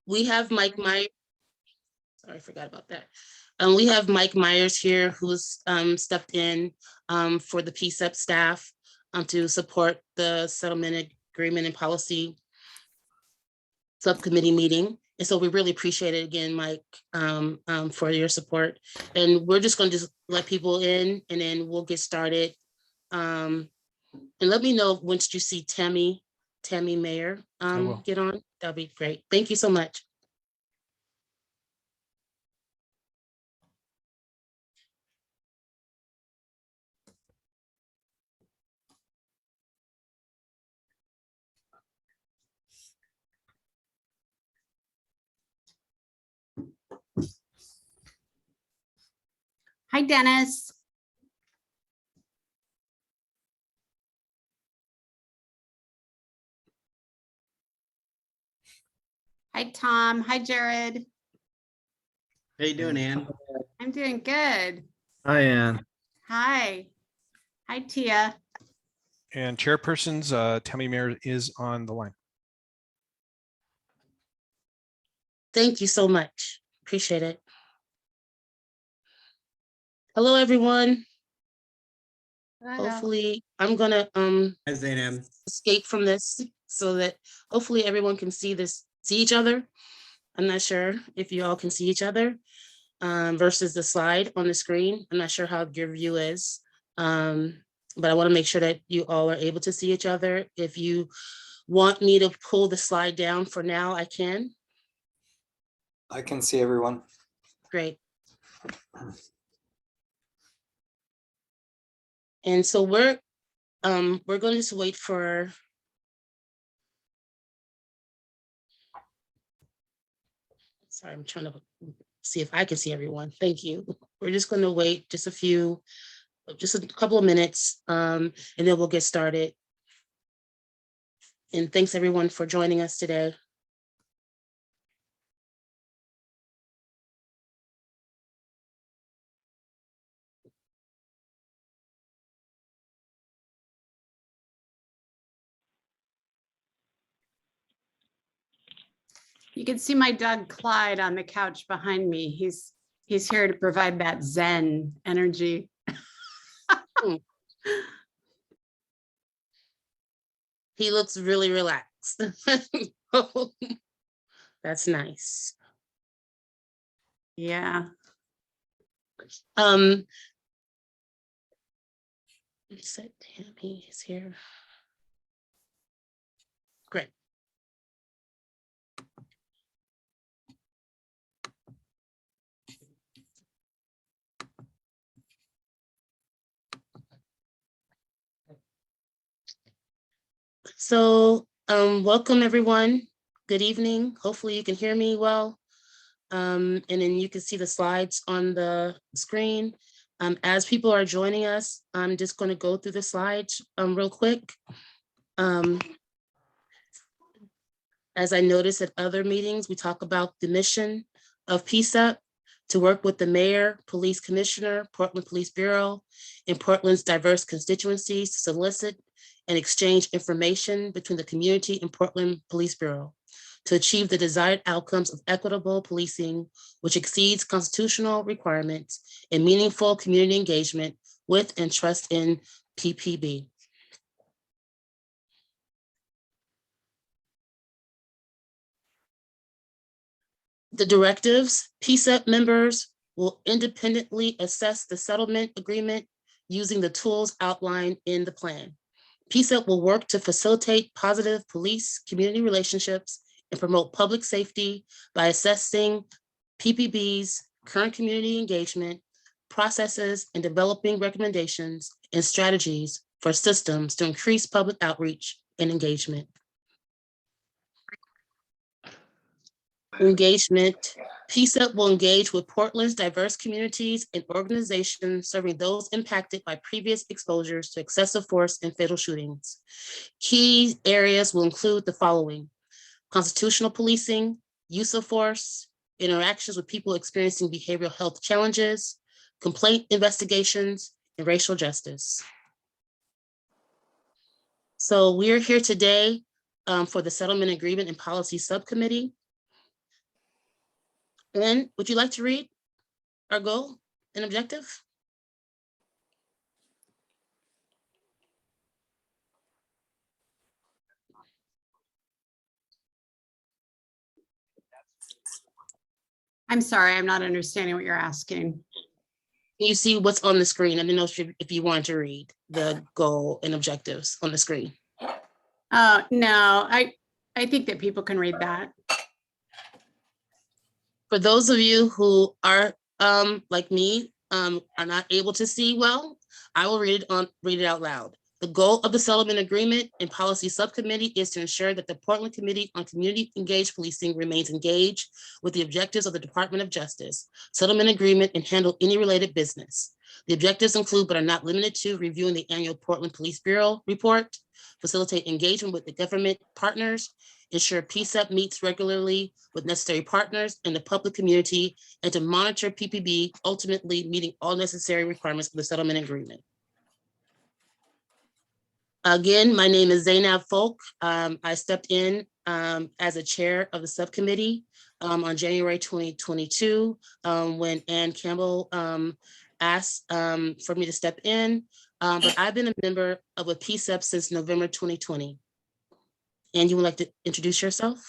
We have Mike Myers. Sorry, I forgot about that. We have Mike Myers here, who's stepped in for the PCCEP staff to support the settlement agreement and policy subcommittee meeting. And so we really appreciate it again, Mike, for your support. And we're just going to just let people in and then we'll get started. And let me know once you see Tammy Mayer get on. That'll be great. Thank you so much. Hi, Dennis. Hi, Tom. Hi, Jared. How you doing, Ann? I'm doing good. Hi, Ann. Hi. Hi, Tia. And chairpersons, Tammy Mayer is on the line. Thank you so much. Appreciate it. Hello, everyone. Hello. Hopefully I'm gonna Hi, Zainab. escape from this so that hopefully everyone can see each other. I'm not sure if you all can see each other versus the slide on the screen. I'm not sure how your view is, but I want to make sure that you all are able to see each other. If you want me to pull the slide down for now, I can. I can see everyone. Great. And so we're going to just wait for sorry, I'm trying to see if I can see everyone. Thank you. We're just going to wait just a couple of minutes, and then we'll get started. And thanks everyone for joining us today. You can see my dog Clyde on the couch behind me. He's here to provide that Zen energy. He looks really relaxed. That's nice. Yeah. You said Tammy is here. Great. So welcome everyone. Good evening. Hopefully you can hear me well. And then you can see the slides on the screen. As people are joining us, I'm just going to go through the slides real quick. As I noticed at other meetings, we talk about the mission of PCCEP to work with the mayor, police commissioner, Portland Police Bureau, and Portland's diverse constituencies to solicit and exchange information between the community and Portland Police Bureau to achieve the desired outcomes of equitable policing, which exceeds constitutional requirements and meaningful community engagement with and trust in PPB. The directives, PCCEP members will independently assess the settlement agreement using the tools outlined in the plan. PCCEP will work to facilitate positive police-community relationships and promote public safety by assessing PPB's current community engagement, processes, and developing recommendations and strategies for systems to increase public outreach and engagement. Engagement. PCCEP will engage with Portland's diverse communities and organizations serving those impacted by previous exposures to excessive force and fatal shootings. Key areas will include the following: constitutional policing, use of force, interactions with people experiencing behavioral health challenges, complaint investigations, and racial justice. So we're here today for the Settlement Agreement and Policy Subcommittee. Ann, would you like to read our goal and objective? I'm sorry, I'm not understanding what you're asking. Can you see what's on the screen? I didn't know if you wanted to read the goal and objectives on the screen. No, I think that people can read that. For those of you who are like me, are not able to see well, I will read it out loud. The goal of the settlement agreement and policy subcommittee is to ensure that the Portland Committee on Community Engaged Policing remains engaged with the objectives of the Department of Justice, settlement agreement, and handle any related business. The objectives include, but are not limited to, reviewing the annual Portland Police Bureau report, facilitate engagement with the government partners, ensure PCCEP meets regularly with necessary partners in the public community, and to monitor PPB, ultimately meeting all necessary requirements of the settlement agreement. Again, my name is Zainab Folk. I stepped in as a chair of the subcommittee on January 2022 when Ann Campbell asked for me to step in, but I've been a member of a PCCEP since November 2020. And you would like to introduce yourself?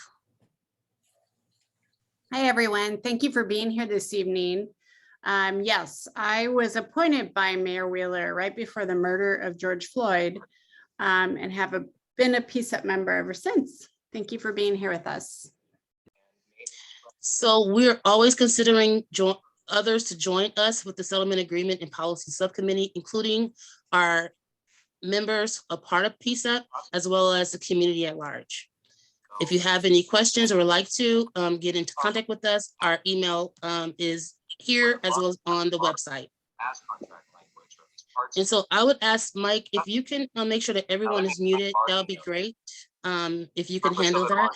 Hi, everyone. Thank you for being here this evening. Yes, I was appointed by Mayor Wheeler right before the murder of George Floyd and have been a PCCEP member ever since. Thank you for being here with us. So we're always considering others to join us with the settlement agreement and policy subcommittee, including our members, a part of PCCEP, as well as the community at large. If you have any questions or would like to get into contact with us, our email is here as well as on the website. And so I would ask Mike, if you can make sure that everyone is muted, that would be great. If you can handle that.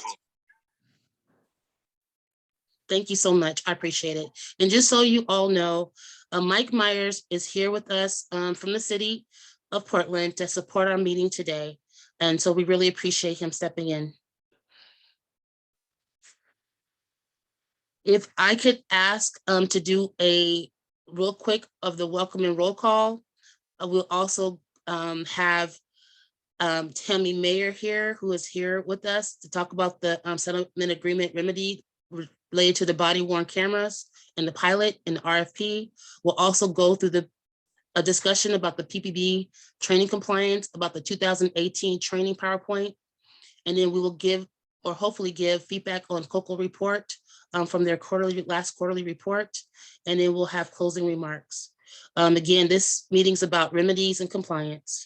Thank you so much. I appreciate it. And just so you all know, Mike Myers is here with us from the city of Portland to support our meeting today. And so we really appreciate him stepping in. If I could ask to do a real quick of the welcome and roll call. We'll also have Tammy Mayer here, who is here with us to talk about the settlement agreement remedy related to the body worn cameras and the pilot and the RFP. We'll also go through a discussion about the PPB training compliance, about the 2018 training PowerPoint. And then we will give, or hopefully give, feedback on COCO report from their last quarterly report. And then we'll have closing remarks. Again, this meeting's about remedies and compliance.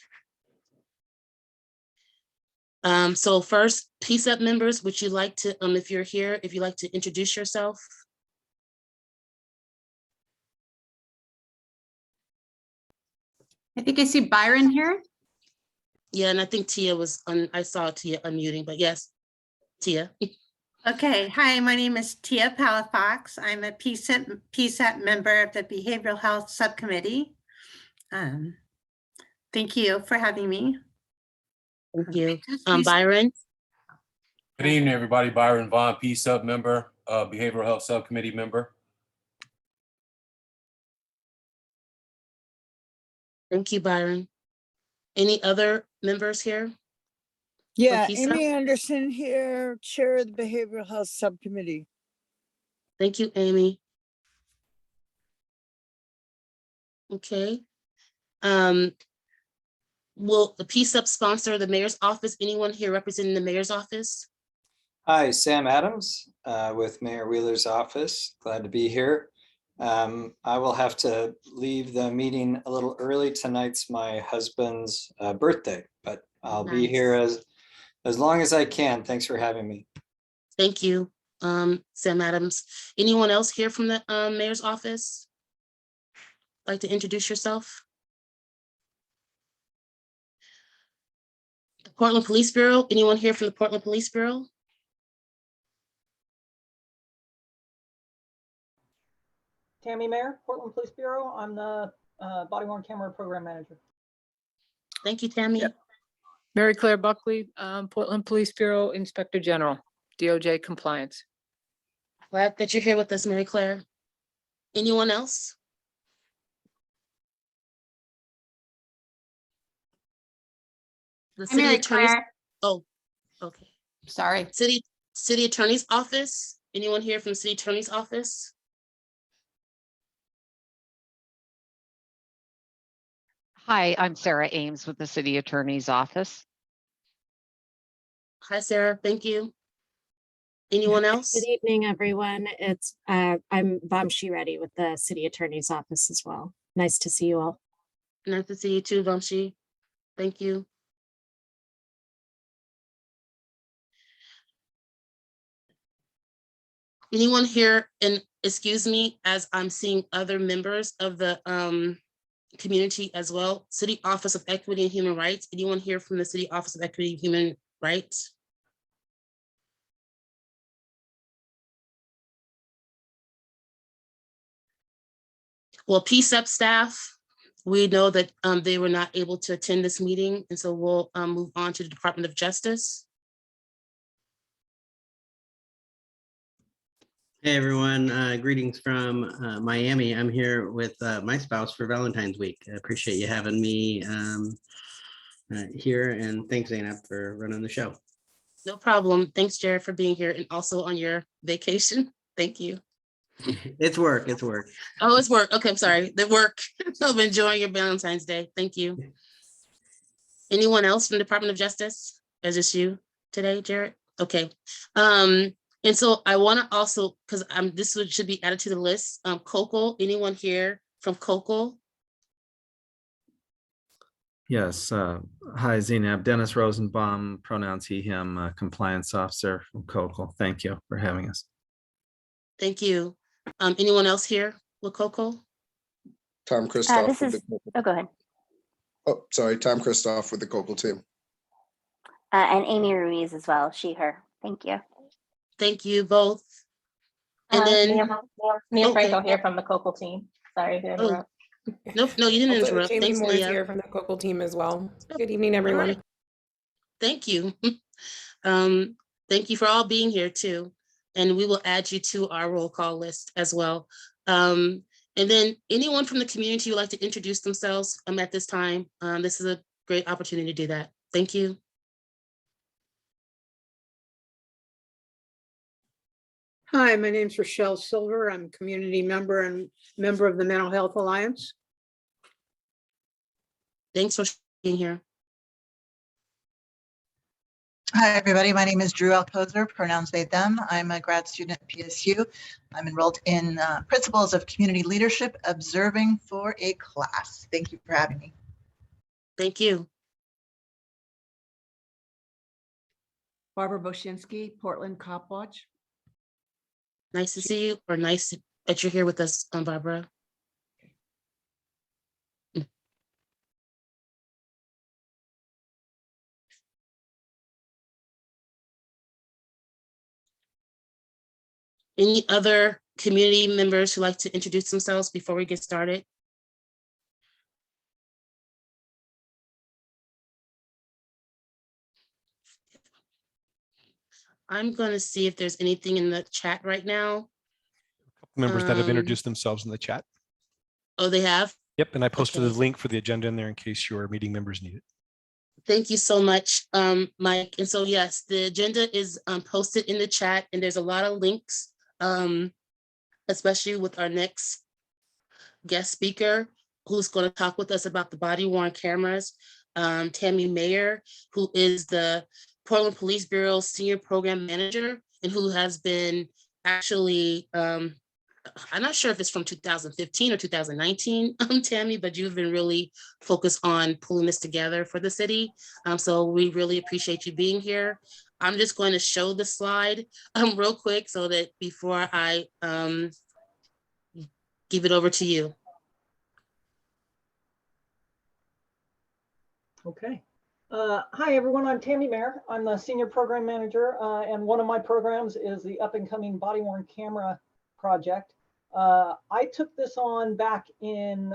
So first, PCCEP members, would you like to, if you're here, if you'd like to introduce yourself? I think I see Byron here. Yeah, and I think Tia was I saw Tia unmuting, but yes, Tia. Okay, hi, my name is Tia Palafox. I'm a PCCEP member of the Behavioral Health Subcommittee. Thank you for having me. Thank you. Byron. Good evening, everybody. Byron Vaughn, PCCEP member, Behavioral Health Subcommittee member. Thank you, Byron. Any other members here? Yeah, PCCEP? Amy Anderson here, Chair of the Behavioral Health Subcommittee. Thank you, Amy. Okay. Will the PCCEP sponsor the mayor's office? Anyone here representing the mayor's office? Hi, Sam Adams with Mayor Wheeler's office. Glad to be here. I will have to leave the meeting a little early. Tonight's my husband's birthday, but I'll be here as long as I can. Thanks for having me. Thank you, Sam Adams. Anyone else here from the mayor's office? Like to introduce yourself? The Portland Police Bureau. Anyone here from the Portland Police Bureau? Tammy Mayer, Portland Police Bureau. I'm the body worn camera program manager. Thank you, Tammy. Yep. Mary Claire Buckley, Portland Police Bureau Inspector General, DOJ Compliance. Glad that you're here with us, Mary Claire. Anyone else? The Hi, city Mary attorney's, Claire. oh, okay. Sorry. City attorney's office. Anyone here from the city attorney's office? Hi, I'm Sarah Ames with the City Attorney's Office. Hi, Sarah. Thank you. Anyone else? Good evening, everyone. I'm Vamshi Reddy with the City Attorney's Office as well. Nice to see you all. Nice to see you too, Vamshi. Thank you. Anyone here, and excuse me, as I'm seeing other members of the community as well. City Office of Equity and Human Rights. Anyone here from the City Office of Equity and Human Rights? Well, PCCEP staff, we know that they were not able to attend this meeting, and so we'll move on to the Department of Justice. Hey, everyone. Greetings from Miami. I'm here with my spouse for Valentine's Week. I appreciate you having me here, and thanks, Zainab, for running the show. No problem. Thanks, Jared, for being here and also on your vacation. Thank you. It's work. It's work. Oh, it's work. Okay, I'm sorry. The work. I'm enjoying your Valentine's Day. Thank you. Anyone else from the Department of Justice? Is this you today, Jared? Okay. And so I want to also, because this should be added to the list. COCO, anyone here from COCO? Yes. Hi, Zainab. Dennis Rosenbaum, pronouns he, him, compliance officer from COCO. Thank you for having us. Thank you. Anyone else here with COCO? Tom Christoph. Oh, go ahead. Oh, sorry. Tom Christoph with the COCO team. And Amy Ruiz as well, she, her. Thank you. Thank you both. And then Mia Franco here from the COCO team. Sorry to interrupt. No, you didn't interrupt. Jamie Thanks, Moore is Leah. here from the COCO team as well. Good evening, everyone. Right. Thank you. Thank you for all being here too. And we will add you to our roll call list as well. And then anyone from the community who would like to introduce themselves at this time, this is a great opportunity to do that. Thank you. Hi, my name's Rochelle Silver. I'm a community member and member of the Mental Health Alliance. Thanks for being here. Hi, everybody. My name is Drew Alcozer, pronouns they, them. I'm a grad student at PSU. I'm enrolled in Principles of Community Leadership, observing for a class. Thank you for having me. Thank you. Barbara Boshinsky, Portland Cop Watch. Nice to see you, or nice that you're here with us, Barbara. Any other community members who like to introduce themselves before we get started? I'm going to see if there's anything in the chat right now. Members that have introduced themselves in the chat. Oh, they have? Yep, and I posted Okay. the link for the agenda in there in case your meeting members need it. Thank you so much, Mike. And so, yes, the agenda is posted in the chat, and there's a lot of links, especially with our next guest speaker, who's going to talk with us about the body-worn cameras, Tammy Mayer, who is the Portland Police Bureau Senior Program Manager, and who has been actually, I'm not sure if it's from 2015 or 2019, Tammy, but you've been really focused on pulling this together for the city. So we really appreciate you being here. I'm just going to show the slide real quick so that before I give it over to you. Okay. Hi, everyone. I'm Tammy Mayer. I'm the Senior Program Manager, and one of my programs is the up-and-coming body-worn camera project. I took this on back in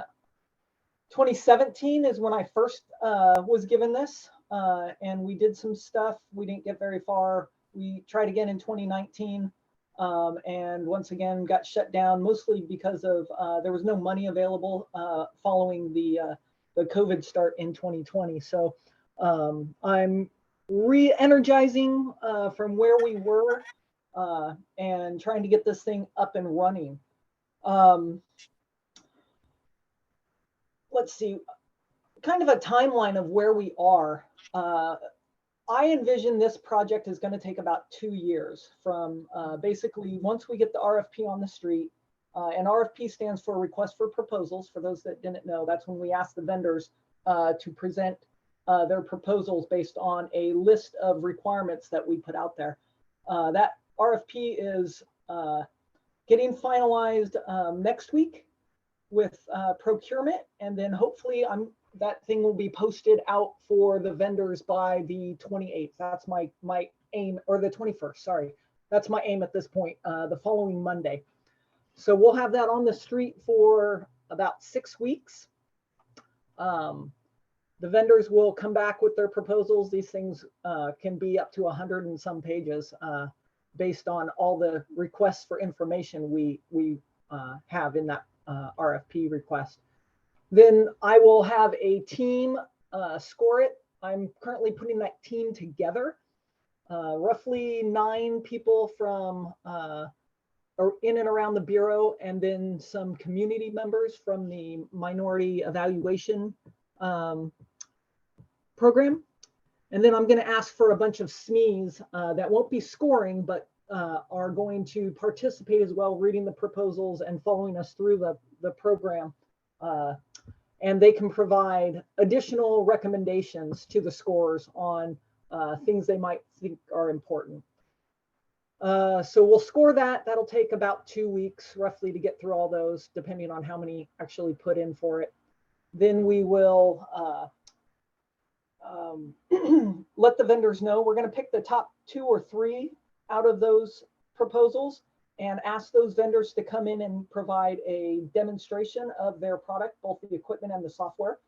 2017 is when I first was given this, and we did some stuff. We didn't get very far. We tried again in 2019. And once again, got shut down mostly because of there was no money available following the COVID start in 2020. So I'm re-energizing from where we were and trying to get this thing up and running. Let's see, kind of a timeline of where we are. I envision this project is going to take about 2 years from basically once we get the RFP on the street, and RFP stands for Request for Proposals. For those that didn't know, that's when we ask the vendors to present their proposals based on a list of requirements that we put out there. That RFP is getting finalized next week with procurement, and then hopefully that thing will be posted out for the vendors by the 28th. That's my aim, or the 21st, sorry. That's my aim at this point, the following Monday. So we'll have that on the street for about 6 weeks. The vendors will come back with their proposals. These things can be up to 100 and some pages based on all the requests for information we have in that RFP request. Then I will have a team score it. I'm currently putting that team together. Roughly 9 people from or in and around the Bureau, and then some community members from the Minority Evaluation Program. And then I'm going to ask for a bunch of SMEs that won't be scoring, but are going to participate as well, reading the proposals and following us through the program. And they can provide additional recommendations to the scores on things they might think are important. So we'll score that. That'll take about 2 weeks roughly to get through all those, depending on how many actually put in for it. Then we will let the vendors know. We're going to pick the top 2 or 3 out of those proposals and ask those vendors to come in and provide a demonstration of their product, both the equipment and the software.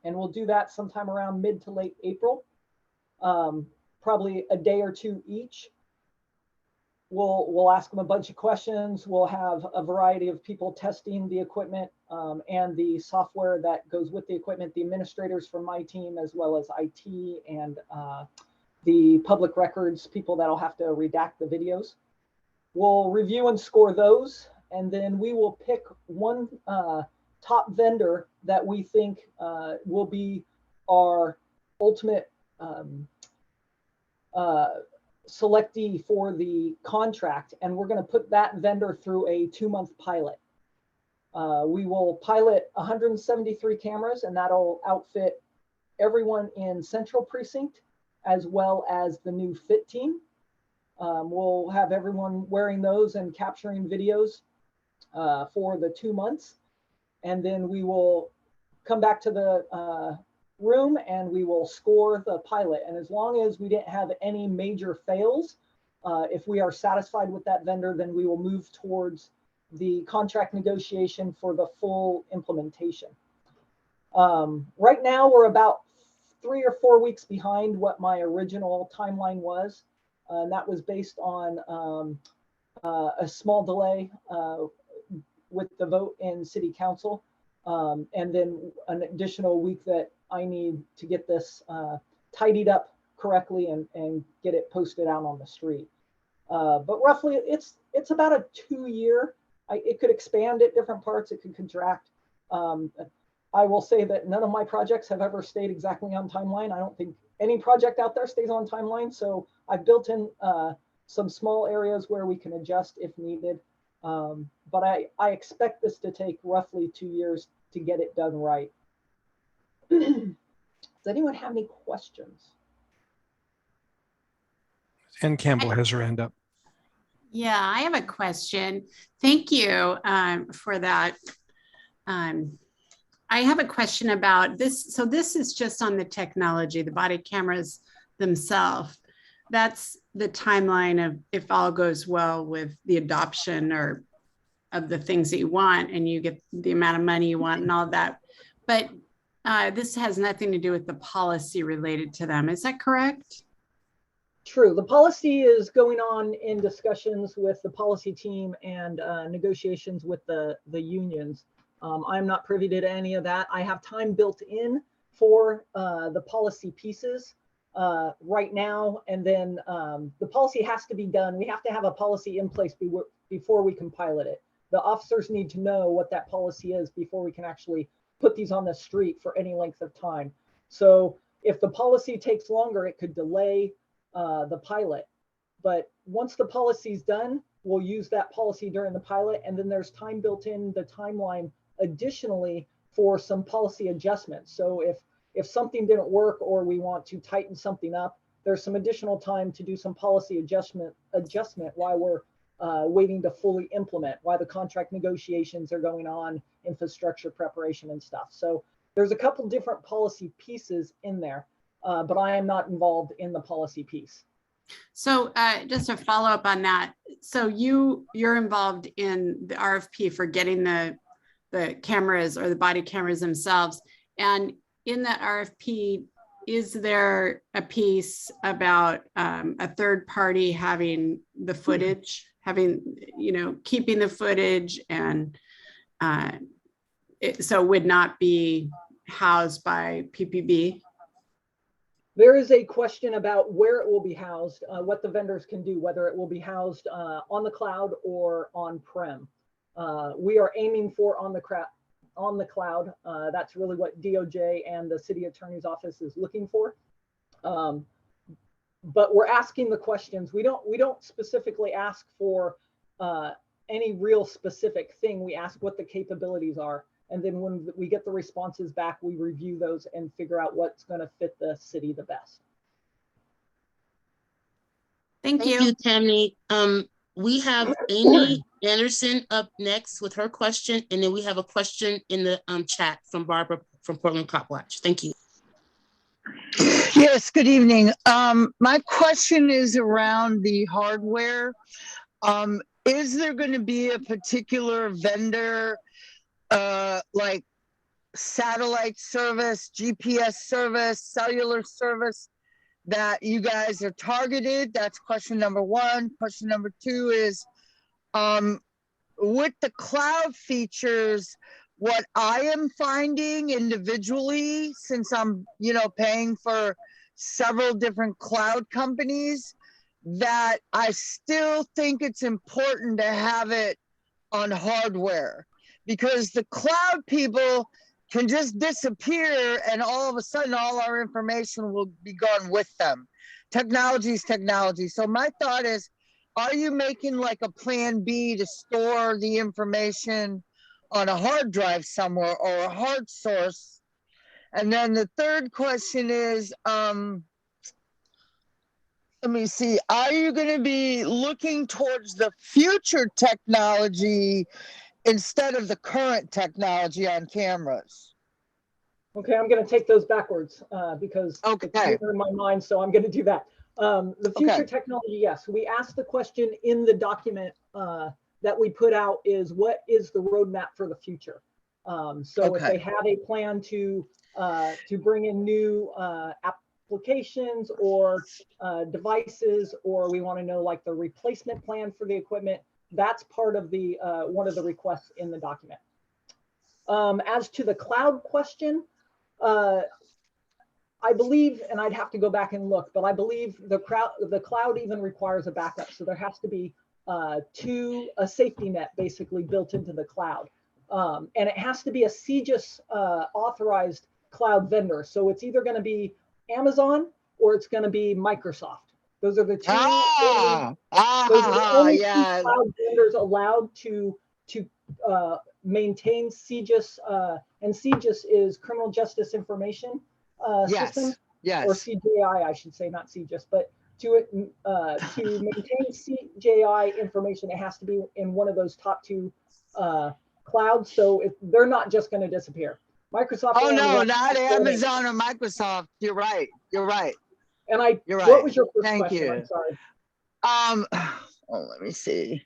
And we'll do that sometime around mid to late April, probably a day or 2 each. We'll ask them a bunch of questions. We'll have a variety of people testing the equipment and the software that goes with the equipment, the administrators from my team, as well as IT and the public records people that'll have to redact the videos. We'll review and score those, and then we will pick one top vendor that we think will be our ultimate selectee for the contract, and we're going to put that vendor through a 2-month pilot. We will pilot 173 cameras, and that'll outfit everyone in Central Precinct as well as the new FIT team. We'll have everyone wearing those and capturing videos for the 2 months. And then we will come back to the room and we will score the pilot. And as long as we didn't have any major fails, if we are satisfied with that vendor, then we will move towards the contract negotiation for the full implementation. Right now, we're about 3 or 4 weeks behind what my original timeline was. And that was based on a small delay with the vote in City Council, and then an additional week that I need to get this tidied up correctly and get it posted out on the street. But roughly, it's about a 2-year. It could expand at different parts. It could contract. I will say that none of my projects have ever stayed exactly on timeline. I don't think any project out there stays on timeline. So I've built in some small areas where we can adjust if needed. But I expect this to take roughly 2 years to get it done right. Does anyone have any questions? Ann Campbell has her hand up. Yeah, I have a question. Thank you for that. I have a question about this. So this is just on the technology, the body cameras themselves. That's the timeline of if all goes well with the adoption or of the things that you want and you get the amount of money you want and all that. But this has nothing to do with the policy related to them. Is that correct? True. The policy is going on in discussions with the policy team and negotiations with the unions. I'm not privy to any of that. I have time built in for the policy pieces right now. And then the policy has to be done. We have to have a policy in place before we can pilot it. The officers need to know what that policy is before we can actually put these on the street for any length of time. So if the policy takes longer, it could delay the pilot. But once the policy's done, we'll use that policy during the pilot. And then there's time built in the timeline additionally for some policy adjustments. So if something didn't work or we want to tighten something up, there's some additional time to do some policy adjustment while we're waiting to fully implement, while the contract negotiations are going on, infrastructure preparation and stuff. So there's a couple different policy pieces in there, but I am not involved in the policy piece. So just to follow up on that, so you're involved in the RFP for getting the cameras or the body cameras themselves. And in that RFP, is there a piece about a third party having the footage, keeping the footage, and so would not be housed by PPB? There is a question about where it will be housed, what the vendors can do, whether it will be housed on the cloud or on-prem. We are aiming for on the cloud. That's really what DOJ and the city attorney's office is looking for. But we're asking the questions. We don't specifically ask for any real specific thing. We ask what the capabilities are. And then when we get the responses back, we review those and figure out what's going to fit the city the best. Thank you, Tammy. We have Amy Anderson up next with her question, and then we have a question in the chat from Barbara from Portland Cop Watch. Thank you. Yes, good evening. My question is around the hardware. Is there going to be a particular vendor like satellite service, GPS service, cellular service that you guys are targeted? That's question number one. Question number two is, with the cloud features, what I am finding individually, since I'm, paying for several different cloud companies, that I still think it's important to have it on hardware, because the cloud people can just disappear and all of a sudden all our information will be gone with them. Technology is technology. So my thought is, are you making like a plan B to store the information on a hard drive somewhere or a hard source? And then the third question is, let me see, are you going to be looking towards the future technology instead of the current technology on cameras? Okay, I'm going to take those backwards because it's in my mind, so I'm going to do that. The future technology, yes. We asked the question in the document that we put out is, what is the roadmap for the future? If they have a plan to bring in new applications or devices, or we want to know like the replacement plan for the equipment, that's part of the one of the requests in the document. As to the cloud question, I believe, and I'd have to go back and look, but I believe the cloud even requires a backup. So there has to be a safety net basically built into the cloud. And it has to be a CJIS authorized cloud vendor. So it's either going to be Amazon or it's going to be Microsoft. Those are the two. Those are the only two cloud vendors allowed to maintain CJIS, and CJIS is Criminal Justice Information System, or CJI, I should say, not CJIS, but to maintain CJI information, it has to be in one of those top two clouds. So they're not just going to disappear. Microsoft. Oh no, not Amazon or Microsoft. You're right. You're right. And you're right. What was your first Thank question? you. I'm sorry. Let me see.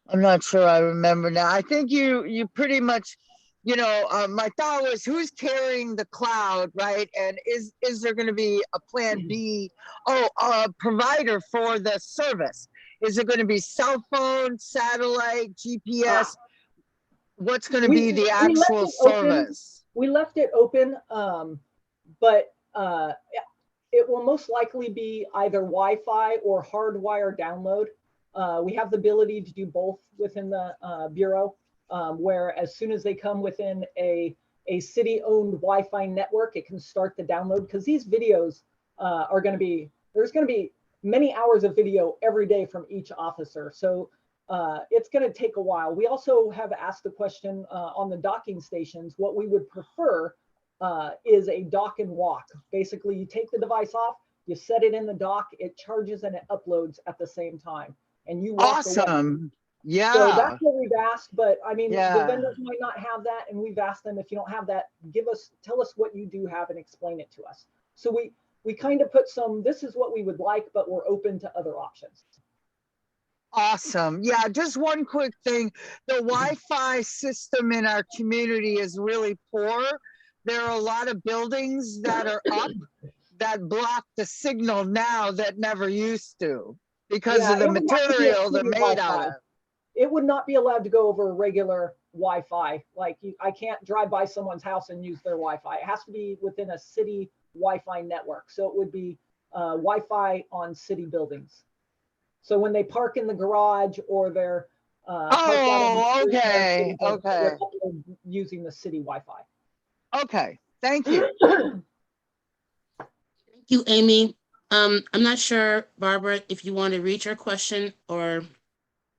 I'm not sure I remember now. I think you pretty much my thought was, who's carrying the cloud, right? And is there going to be a plan B? Oh, a provider for the service. Is it going to be cell phone, satellite, GPS? What's going to be the actual service? We left it open, but it will most likely be either Wi-Fi or hardwire download. We have the ability to do both within the Bureau, where as soon as they come within a city-owned Wi-Fi network, it can start the download, because these videos are going to be, there's going to be many hours of video every day from each officer. So it's going to take a while. We also have asked the question on the docking stations, what we would prefer is a dock and walk. Basically, you take the device off, you set it in the dock, it charges and it uploads at the same time. And you walk away. Awesome. Yeah. So that's what we've asked, but I mean, Yeah. the vendors might not have that, and we've asked them, if you don't have that, tell us what you do have and explain it to us. So we kind of put this is what we would like, but we're open to other options. Awesome. Yeah, just one quick thing. The Wi-Fi system in our community is really poor. There are a lot of buildings that are up that block the signal now that never used to, because of the material they're made out of. It would not be allowed to go over regular Wi-Fi. Like I can't drive by someone's house and use their Wi-Fi. It has to be within a city Wi-Fi network. So it would be Wi-Fi on city buildings. So when they park in the garage or they're okay. they're using the city Wi-Fi. Okay, thank you. Thank you, Amy. I'm not sure, Barbara, if you want to read your question or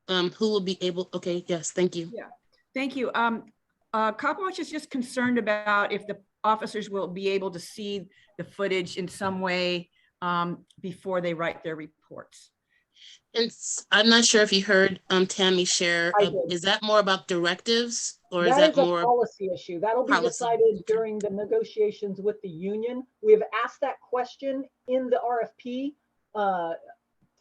who will be able. Okay, yes, thank you. Yeah, thank you. Cop Watch is just concerned about if the officers will be able to see the footage in some way before they write their reports. I'm not sure if you heard Tammy share. Is that more about directives, or is that more a policy issue? That'll be decided during the negotiations with the union. We have asked that question in the RFP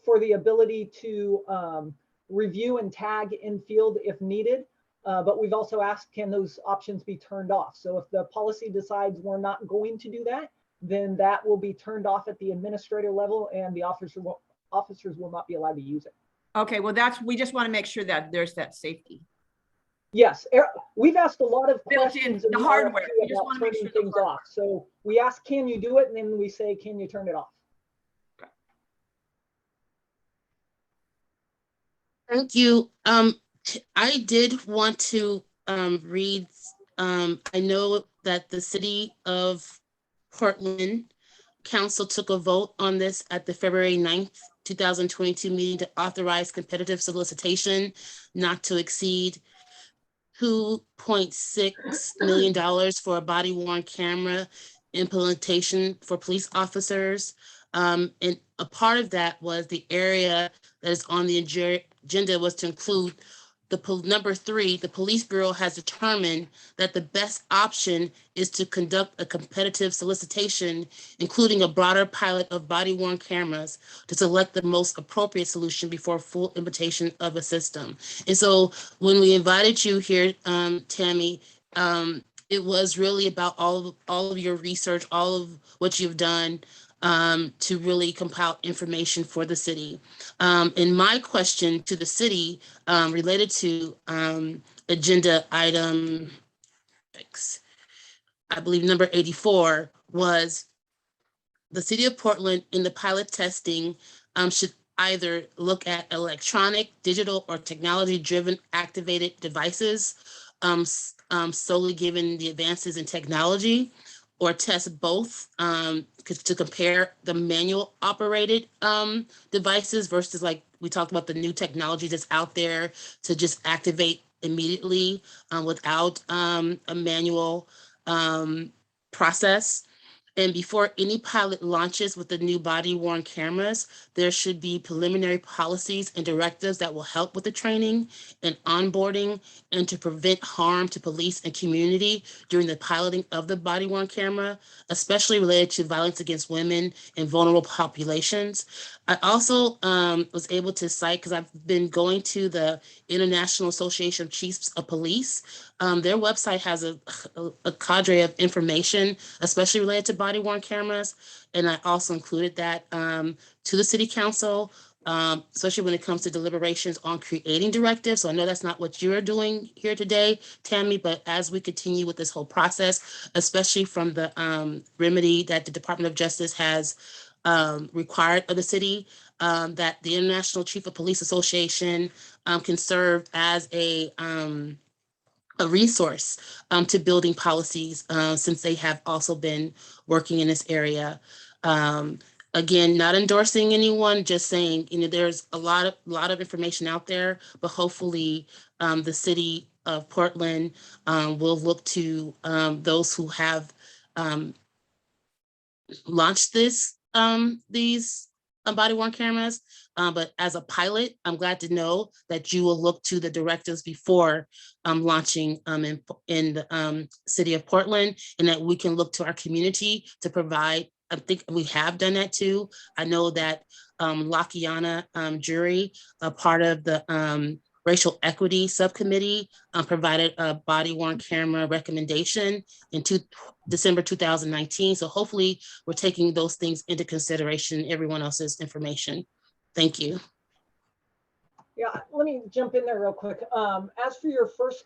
for the ability to review and tag in field if needed. But we've also asked, can those options be turned off? So if the policy decides we're not going to do that, then that will be turned off at the administrator level, and the officers will not be allowed to use it. Okay, well, we just want to make sure that there's that safety. Yes, we've asked a lot of questions in the hardware. We just want to make turning sure things off. So we ask, can you do it? And then we say, can you turn it off? Thank you. I did want to read, I know that the City of Portland Council took a vote on this at the February 9th, 2022 meeting to authorize competitive solicitation not to exceed $2.6 million for a body-worn camera implementation for police officers. And a part of that was the area that is on the agenda was to include number 3, the Police Bureau has determined that the best option is to conduct a competitive solicitation, including a broader pilot of body-worn cameras to select the most appropriate solution before full implementation of a system. And so when we invited you here, Tammy, it was really about all of your research, all of what you've done to really compile information for the city. And my question to the city related to agenda item, I believe number 84, was the City of Portland in the pilot testing should either look at electronic, digital, or technology-driven activated devices solely given the advances in technology, or test both to compare the manual operated devices versus, like we talked about, the new technology that's out there to just activate immediately without a manual process. And before any pilot launches with the new body worn cameras, there should be preliminary policies and directives that will help with the training and onboarding and to prevent harm to police and community during the piloting of the body worn camera, especially related to violence against women and vulnerable populations. I also was able to cite, because I've been going to the International Association of Chiefs of Police. Their website has a cadre of information, especially related to body worn cameras. And I also included that to the city council, especially when it comes to deliberations on creating directives. So I know that's not what you're doing here today, Tammy, but as we continue with this whole process, especially from the remedy that the Department of Justice has required of the city, that the International Chief of Police Association can serve as a resource to building policies, since they have also been working in this area. Again, not endorsing anyone, just saying, there's a lot of information out there, but hopefully the city of Portland will look to those who have launched these body worn cameras. But as a pilot, I'm glad to know that you will look to the directives before launching in the city of Portland, and that we can look to our community to provide. I think we have done that too. I know that Lakiana Jury, a part of the Racial Equity Subcommittee, provided a body worn camera recommendation in December 2019. So hopefully we're taking those things into consideration, everyone else's information. Thank you. Yeah, let me jump in there real quick. As for your first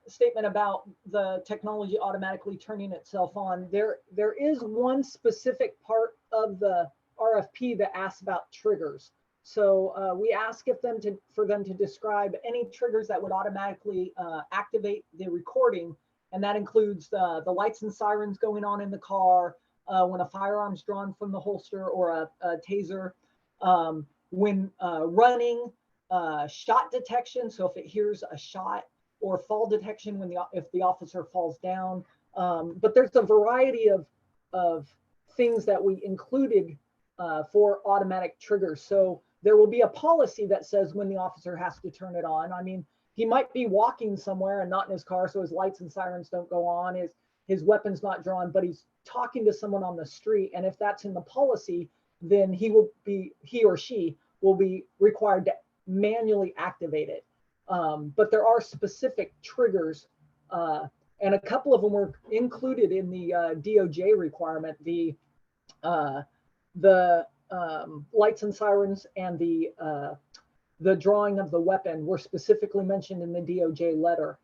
statement about the technology automatically turning itself on, there is one specific part of the RFP that asks about triggers. So we ask for them to describe any triggers that would automatically activate the recording, and that includes the lights and sirens going on in the car, when a firearm's drawn from the holster or a taser, when running, shot detection, so if it hears a shot, or fall detection if the officer falls down. But there's a variety of things that we included for automatic triggers. So there will be a policy that says when the officer has to turn it on. I mean, he might be walking somewhere and not in his car, so his lights and sirens don't go on, his weapon's not drawn, but he's talking to someone on the street. And if that's in the policy, then he or she will be required to manually activate it. But there are specific triggers, and a couple of them were included in the DOJ requirement. The lights and sirens and the drawing of the weapon were specifically mentioned in the DOJ letter,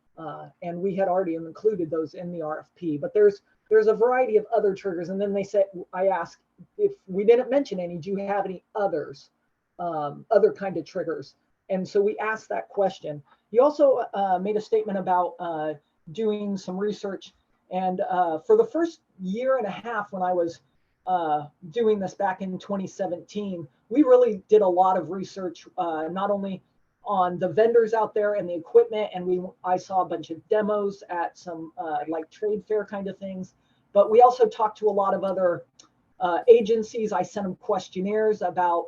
and we had already included those in the RFP. But there's a variety of other triggers, and then I asked if we didn't mention any, do you have any others, other kind of triggers? And so we asked that question. You also made a statement about doing some research, and for the first year and a half when I was doing this back in 2017, we really did a lot of research, not only on the vendors out there and the equipment, and I saw a bunch of demos at some like trade fair kind of things, but we also talked to a lot of other agencies. I sent them questionnaires about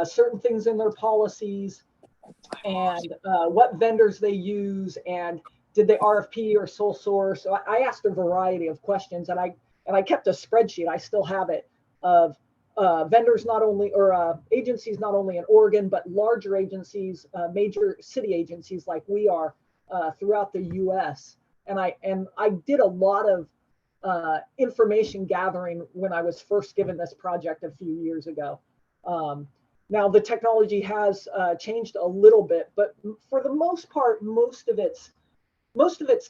certain things in their policies and what vendors they use, and did they RFP or sole source. So I asked a variety of questions, and I kept a spreadsheet. I still have it, of vendors not only, or agencies not only in Oregon, but larger agencies, major city agencies like we are throughout the US. And I did a lot of information gathering when I was first given this project a few years ago. Now the technology has changed a little bit, but for the most part, most of it's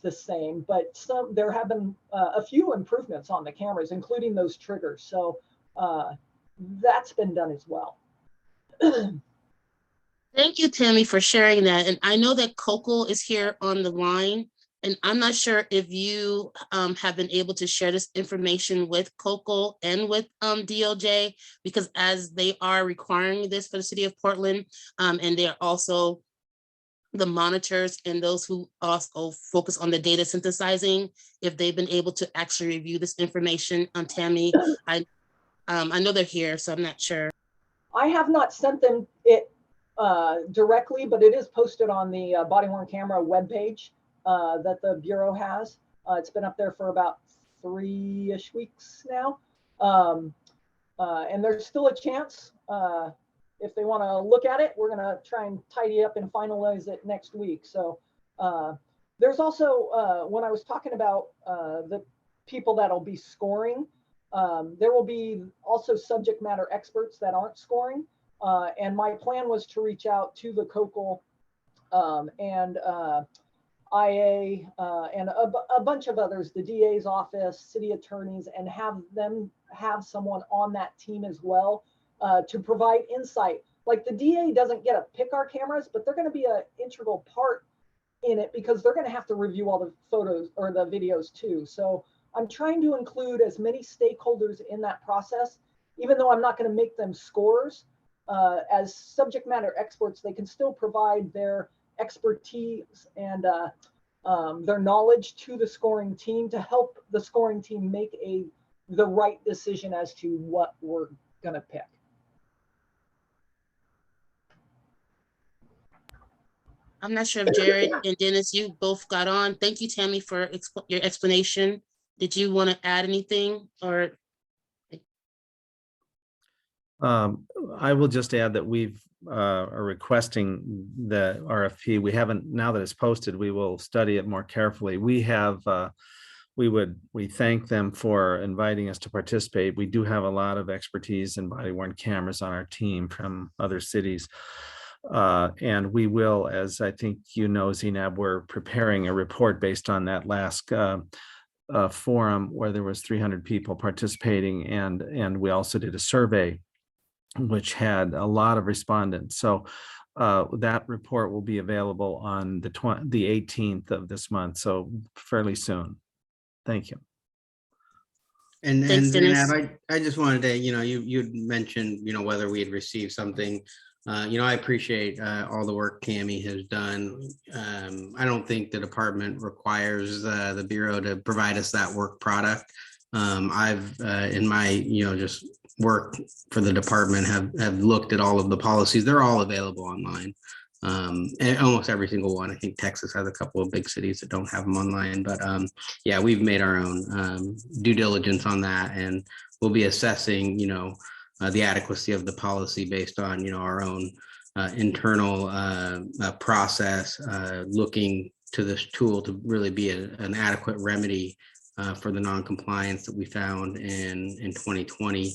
the same, but there have been a few improvements on the cameras, including those triggers. So that's been done as well. Thank you, Tammy, for sharing that. And I know that Coco is here on the line, and I'm not sure if you have been able to share this information with Coco and with DOJ, because as they are requiring this for the city of Portland, and they're also the monitors and those who also focus on the data synthesizing, if they've been able to actually review this information on Tammy. I know they're here, so I'm not sure. I have not sent them it directly, but it is posted on the body worn camera webpage that the Bureau has. It's been up there for about 3-ish weeks now. And there's still a chance if they want to look at it. We're going to try and tidy up and finalize it next week. So there's also, when I was talking about the people that'll be scoring, there will be also subject matter experts that aren't scoring. And my plan was to reach out to the COCL and IA and a bunch of others, the DA's office, city attorneys, and have them have someone on that team as well to provide insight. Like the DA doesn't get to pick our cameras, but they're going to be an integral part in it because they're going to have to review all the photos or the videos too. So I'm trying to include as many stakeholders in that process, even though I'm not going to make them scorers. As subject matter experts, they can still provide their expertise and their knowledge to the scoring team to help the scoring team make the right decision as to what we're going to pick. I'm not sure if Jared and Dennis, you both got on. Thank you, Tammy, for your explanation. Did you want to add anything or? I will just add that we've are requesting the RFP. We haven't, now that it's posted, we will study it more carefully. We have, we thank them for inviting us to participate. We do have a lot of expertise in body worn cameras on our team from other cities. And we will, as I think you know, Zinab, we're preparing a report based on that last forum where there was 300 people participating, and we also did a survey which had a lot of respondents. So that report will be available on the 18th of this month, so fairly soon. Thank you. And Dennis. Zainab, I just wanted to, you'd mentioned, whether we had received something. I appreciate all the work Tammy has done. I don't think the department requires the Bureau to provide us that work product. I've, in my, just work for the department, have looked at all of the policies. They're all available online. And almost every single one. I think Texas has a couple of big cities that don't have them online, but yeah, we've made our own due diligence on that, and we'll be assessing, the adequacy of the policy based on, our own internal process, looking to this tool to really be an adequate remedy for the non-compliance that we found in 2020.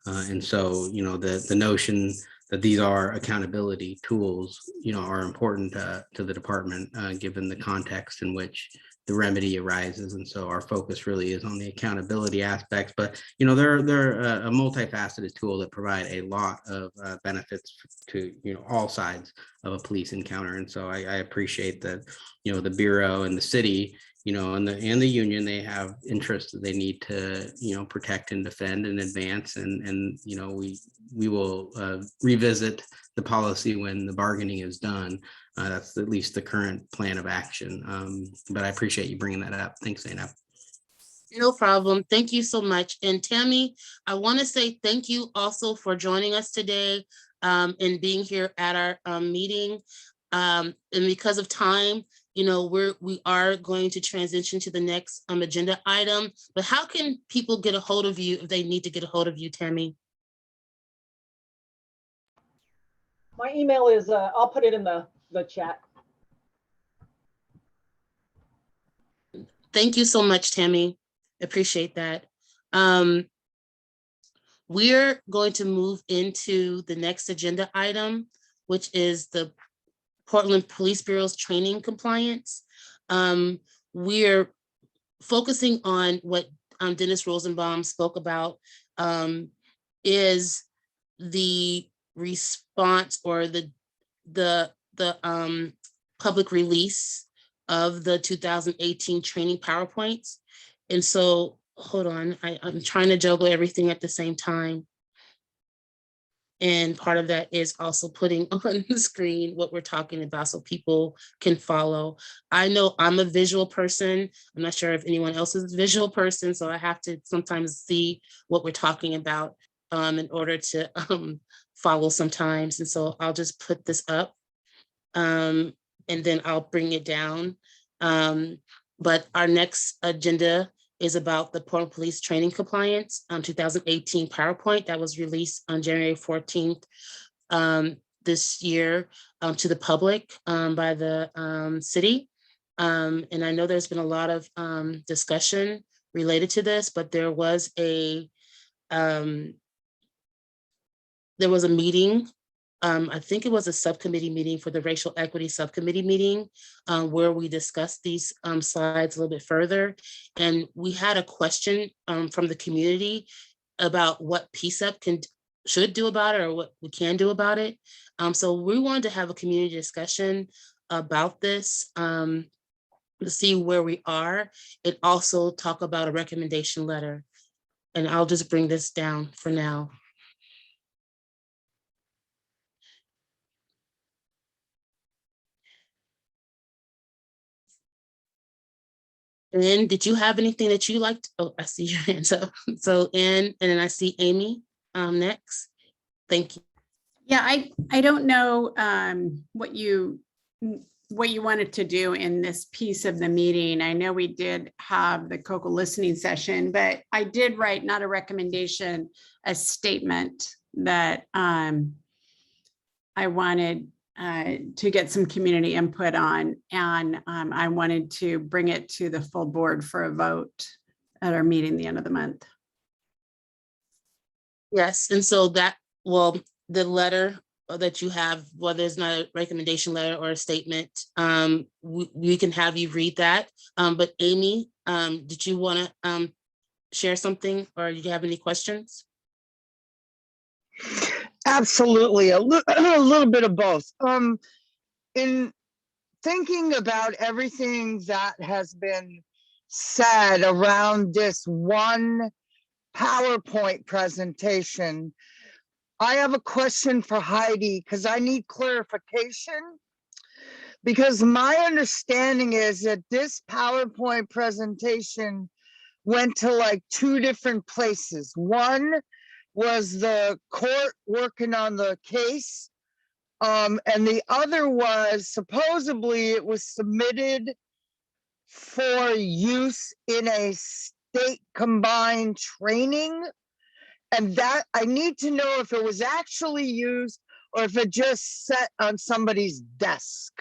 And so, the notion that these are accountability tools, are important to the department, given the context in which the remedy arises. And so our focus really is on the accountability aspects, but, they're a multifaceted tool that provide a lot of benefits to, all sides of a police encounter. And so I appreciate that, the Bureau and the city, and the union, they have interests that they need to, protect and defend and advance. And we will revisit the policy when the bargaining is done. That's at least the current plan of action. But I appreciate you bringing that up. Thanks, Zainab. No problem. Thank you so much. And Tammy, I want to say thank you also for joining us today and being here at our meeting. And because of time, we are going to transition to the next agenda item. But how can people get a hold of you if they need to get a hold of you, Tammy? My email is, I'll put it in the chat. Thank you so much, Tammy. Appreciate that. We're going to move into the next agenda item, which is the Portland Police Bureau's training compliance. We're focusing on what Dennis Rosenbaum spoke about, is the response or the public release of the 2018 training PowerPoints. And so, hold on, I'm trying to juggle everything at the same time. And part of that is also putting on the screen what we're talking about so people can follow. I know I'm a visual person. I'm not sure if anyone else is a visual person, so I have to sometimes see what we're talking about in order to follow sometimes. And so I'll just put this up and then I'll bring it down. But our next agenda is about the Portland Police Training Compliance 2018 PowerPoint that was released on January 14th this year to the public by the city. And I know there's been a lot of discussion related to this, but there was a meeting. I think it was a subcommittee meeting for the Racial Equity Subcommittee meeting where we discussed these slides a little bit further. And we had a question from the community about what PCCEP should do about it or what we can do about it. So we wanted to have a community discussion about this to see where we are and also talk about a recommendation letter. And I'll just bring this down for now. Ann, did you have anything that you liked? Oh, I see your hand. So Ann, and then I see Amy next. Thank you. Yeah, I don't know what you wanted to do in this piece of the meeting. I know we did have the COCO listening session, but I did write not a recommendation, a statement that I wanted to get some community input on, and I wanted to bring it to the full board for a vote at our meeting the end of the month. Yes, and so that, well, the letter that you have, whether it's not a recommendation letter or a statement, we can have you read that. But Amy, did you want to share something or do you have any questions? Absolutely, a little bit of both. In thinking about everything that has been said around this one PowerPoint presentation, I have a question for Heidi because I need clarification. Because my understanding is that this PowerPoint presentation went to like 2 different places. One was the court working on the case. And the other was supposedly it was submitted for use in a state combined training. And that I need to know if it was actually used or if it just sat on somebody's desk.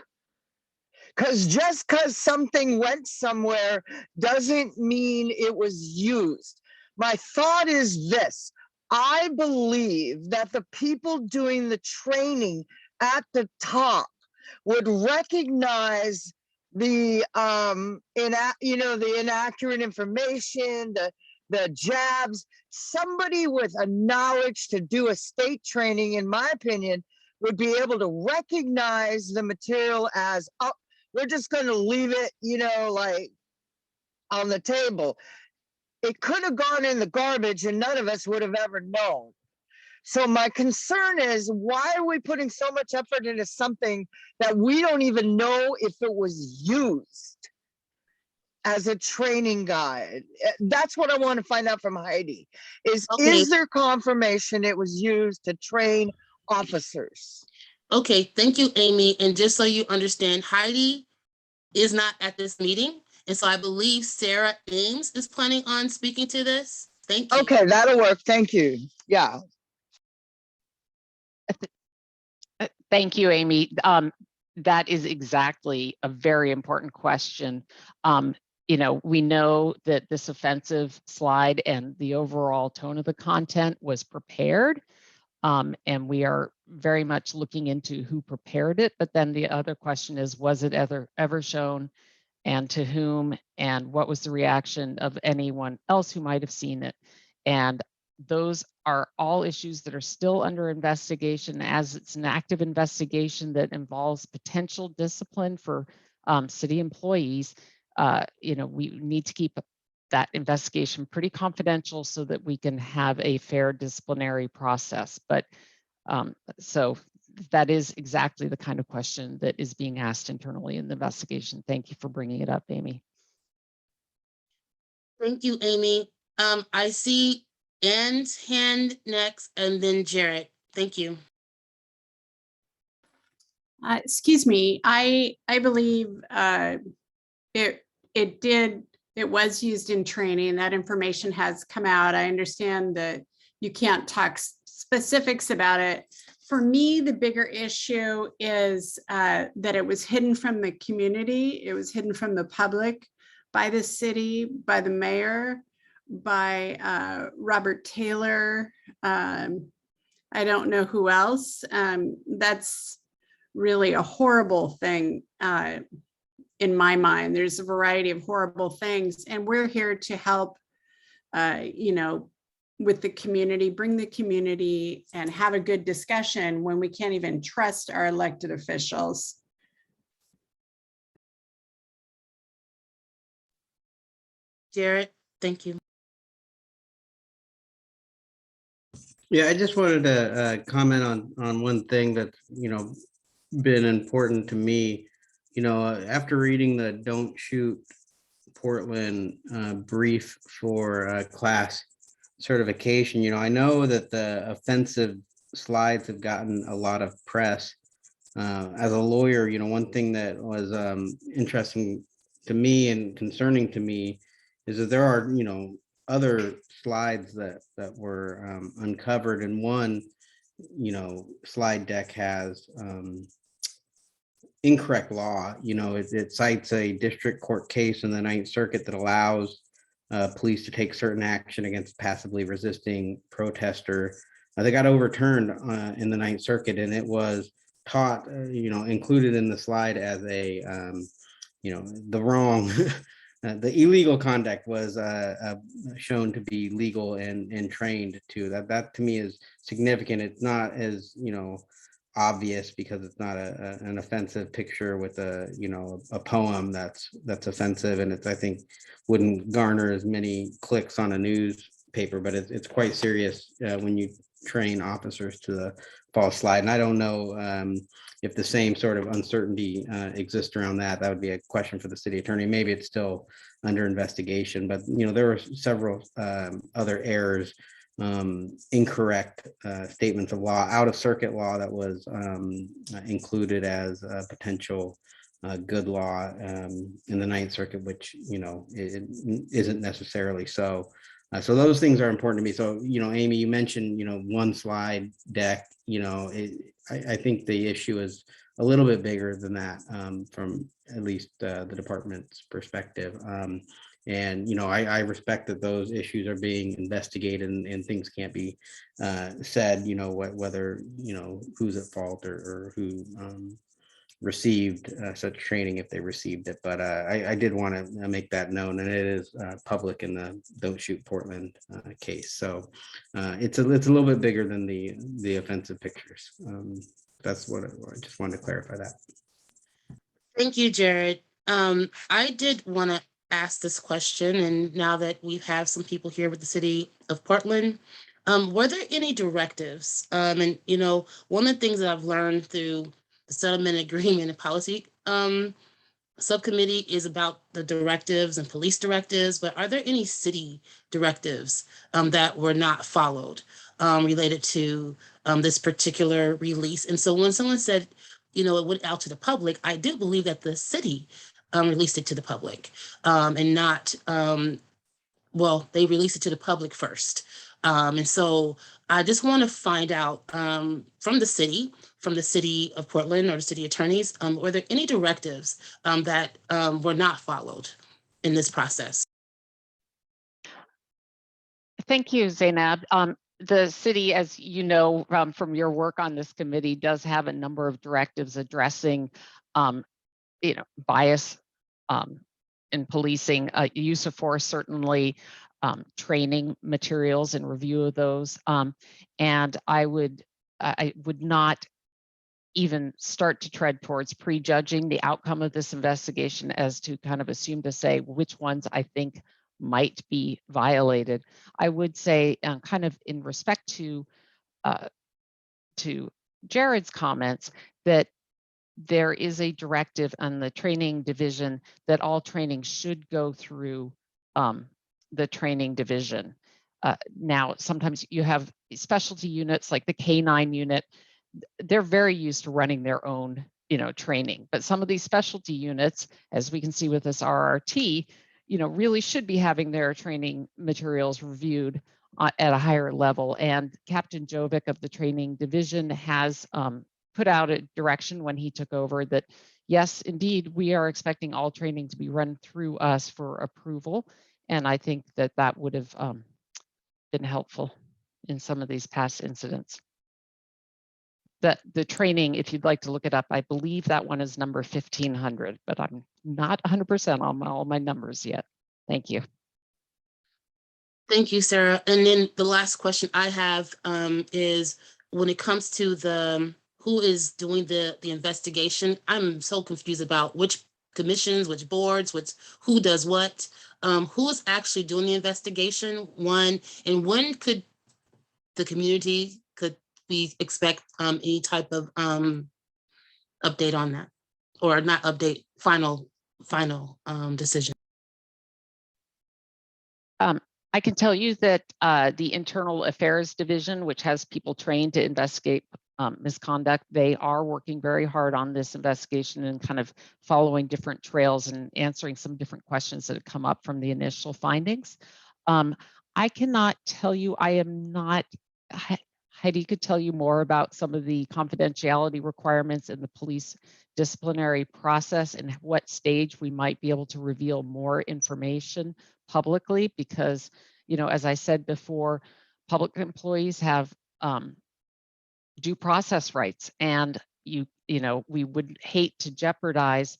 Because just because something went somewhere doesn't mean it was used. My thought is this. I believe that the people doing the training at the top would recognize the the inaccurate information, the jabs. Somebody with a knowledge to do a state training, in my opinion, would be able to recognize the material as, oh, we're just going to leave it, like on the table. It could have gone in the garbage and none of us would have ever known. So my concern is, why are we putting so much effort into something that we don't even know if it was used as a training guide? That's what I want to find out from Heidi. Is there confirmation it was used to train officers? Okay, thank you, Amy. And just so you understand, Heidi is not at this meeting. And so I believe Sarah Ames is planning on speaking to this. Thank you. Okay, that'll work. Thank you. Yeah. Thank you, Amy. That is exactly a very important question. We know that this offensive slide and the overall tone of the content was prepared. And we are very much looking into who prepared it. But then the other question is, was it ever shown, and to whom, and what was the reaction of anyone else who might have seen it? And those are all issues that are still under investigation, as it's an active investigation that involves potential discipline for city employees. We need to keep that investigation pretty confidential so that we can have a fair disciplinary process. But So that is exactly the kind of question that is being asked internally in the investigation. Thank you for bringing it up, Amy. Thank you, Amy. I see Ann's hand next and then Jared. Thank you. Excuse me, I believe it was used in training. That information has come out. I understand that you can't talk specifics about it. For me, the bigger issue is that it was hidden from the community. It was hidden from the public by the city, by the mayor, by Robert Taylor. I don't know who else. That's really a horrible thing in my mind. There's a variety of horrible things, and we're here to help, with the community, bring the community and have a good discussion when we can't even trust our elected officials. Jared, thank you. Yeah, I just wanted to comment on one thing that's, been important to me. After reading the Don't Shoot Portland brief for class certification, I know that the offensive slides have gotten a lot of press. As a lawyer, one thing that was interesting to me and concerning to me is that there are, other slides that were uncovered, and one, slide deck has incorrect law. It cites a district court case in the Ninth Circuit that allows police to take certain action against passively resisting protester. They got overturned in the Ninth Circuit, and it was taught, included in the slide as a, the wrong, the illegal conduct was shown to be legal and trained to. That to me is significant. It's not as, obvious because it's not an offensive picture with a poem that's offensive, and I think wouldn't garner as many clicks on a newspaper, but it's quite serious when you train officers to the false slide. And I don't know if the same sort of uncertainty exists around that. That would be a question for the city attorney. Maybe it's still under investigation, but there were several other errors, incorrect statements of law, out of circuit law that was included as a potential good law in the Ninth Circuit, which it isn't necessarily so. So those things are important to me. So Amy, you mentioned one slide deck. I think the issue is a little bit bigger than that from at least the department's perspective. And I respect that those issues are being investigated and things can't be said, whether who's at fault or who received such training, if they received it. But I did want to make that known, and it is public in the Don't Shoot Portland case. So it's a little bit bigger than the offensive pictures. That's what I just wanted to clarify that. Thank you, Jared. I did want to ask this question, and now that we have some people here with the city of Portland, were there any directives? And one of the things that I've learned through the settlement agreement and policy subcommittee is about the directives and police directives, but are there any city directives that were not followed related to this particular release? And so when someone said, it went out to the public, I do believe that the city released it to the public and not, they released it to the public first. And so I just want to find out from the city of Portland or the city attorneys, were there any directives that were not followed in this process? Thank you, Zainab. The city, as you know from your work on this committee, does have a number of directives addressing bias in policing, use of force, certainly training materials and review of those. And I would not even start to tread towards prejudging the outcome of this investigation as to kind of assume to say which ones I think might be violated. I would say kind of in respect to to Jared's comments that there is a directive on the training division that all training should go through the training division. Now, sometimes you have specialty units like the K9 unit. They're very used to running their own, training. But some of these specialty units, as we can see with this RRT, really should be having their training materials reviewed at a higher level. And Captain Jovic of the training division has put out a direction when he took over that, yes, indeed, we are expecting all training to be run through us for approval. And I think that that would have been helpful in some of these past incidents. The training, if you'd like to look it up, I believe that one is number 1500, but I'm not 100% on all my numbers yet. Thank you. Thank you, Sarah. And then the last question I have is when it comes to the who is doing the investigation, I'm so confused about which commissions, which boards, who does what, who is actually doing the investigation, one, and when could the community, could we expect any type of update on that, or not update, final decision? I can tell you that the Internal Affairs Division, which has people trained to investigate misconduct, they are working very hard on this investigation and kind of following different trails and answering some different questions that have come up from the initial findings. I cannot tell you, I am not, Heidi could tell you more about some of the confidentiality requirements in the police disciplinary process and what stage we might be able to reveal more information publicly, because, as I said before, public employees have due process rights, and we would hate to jeopardize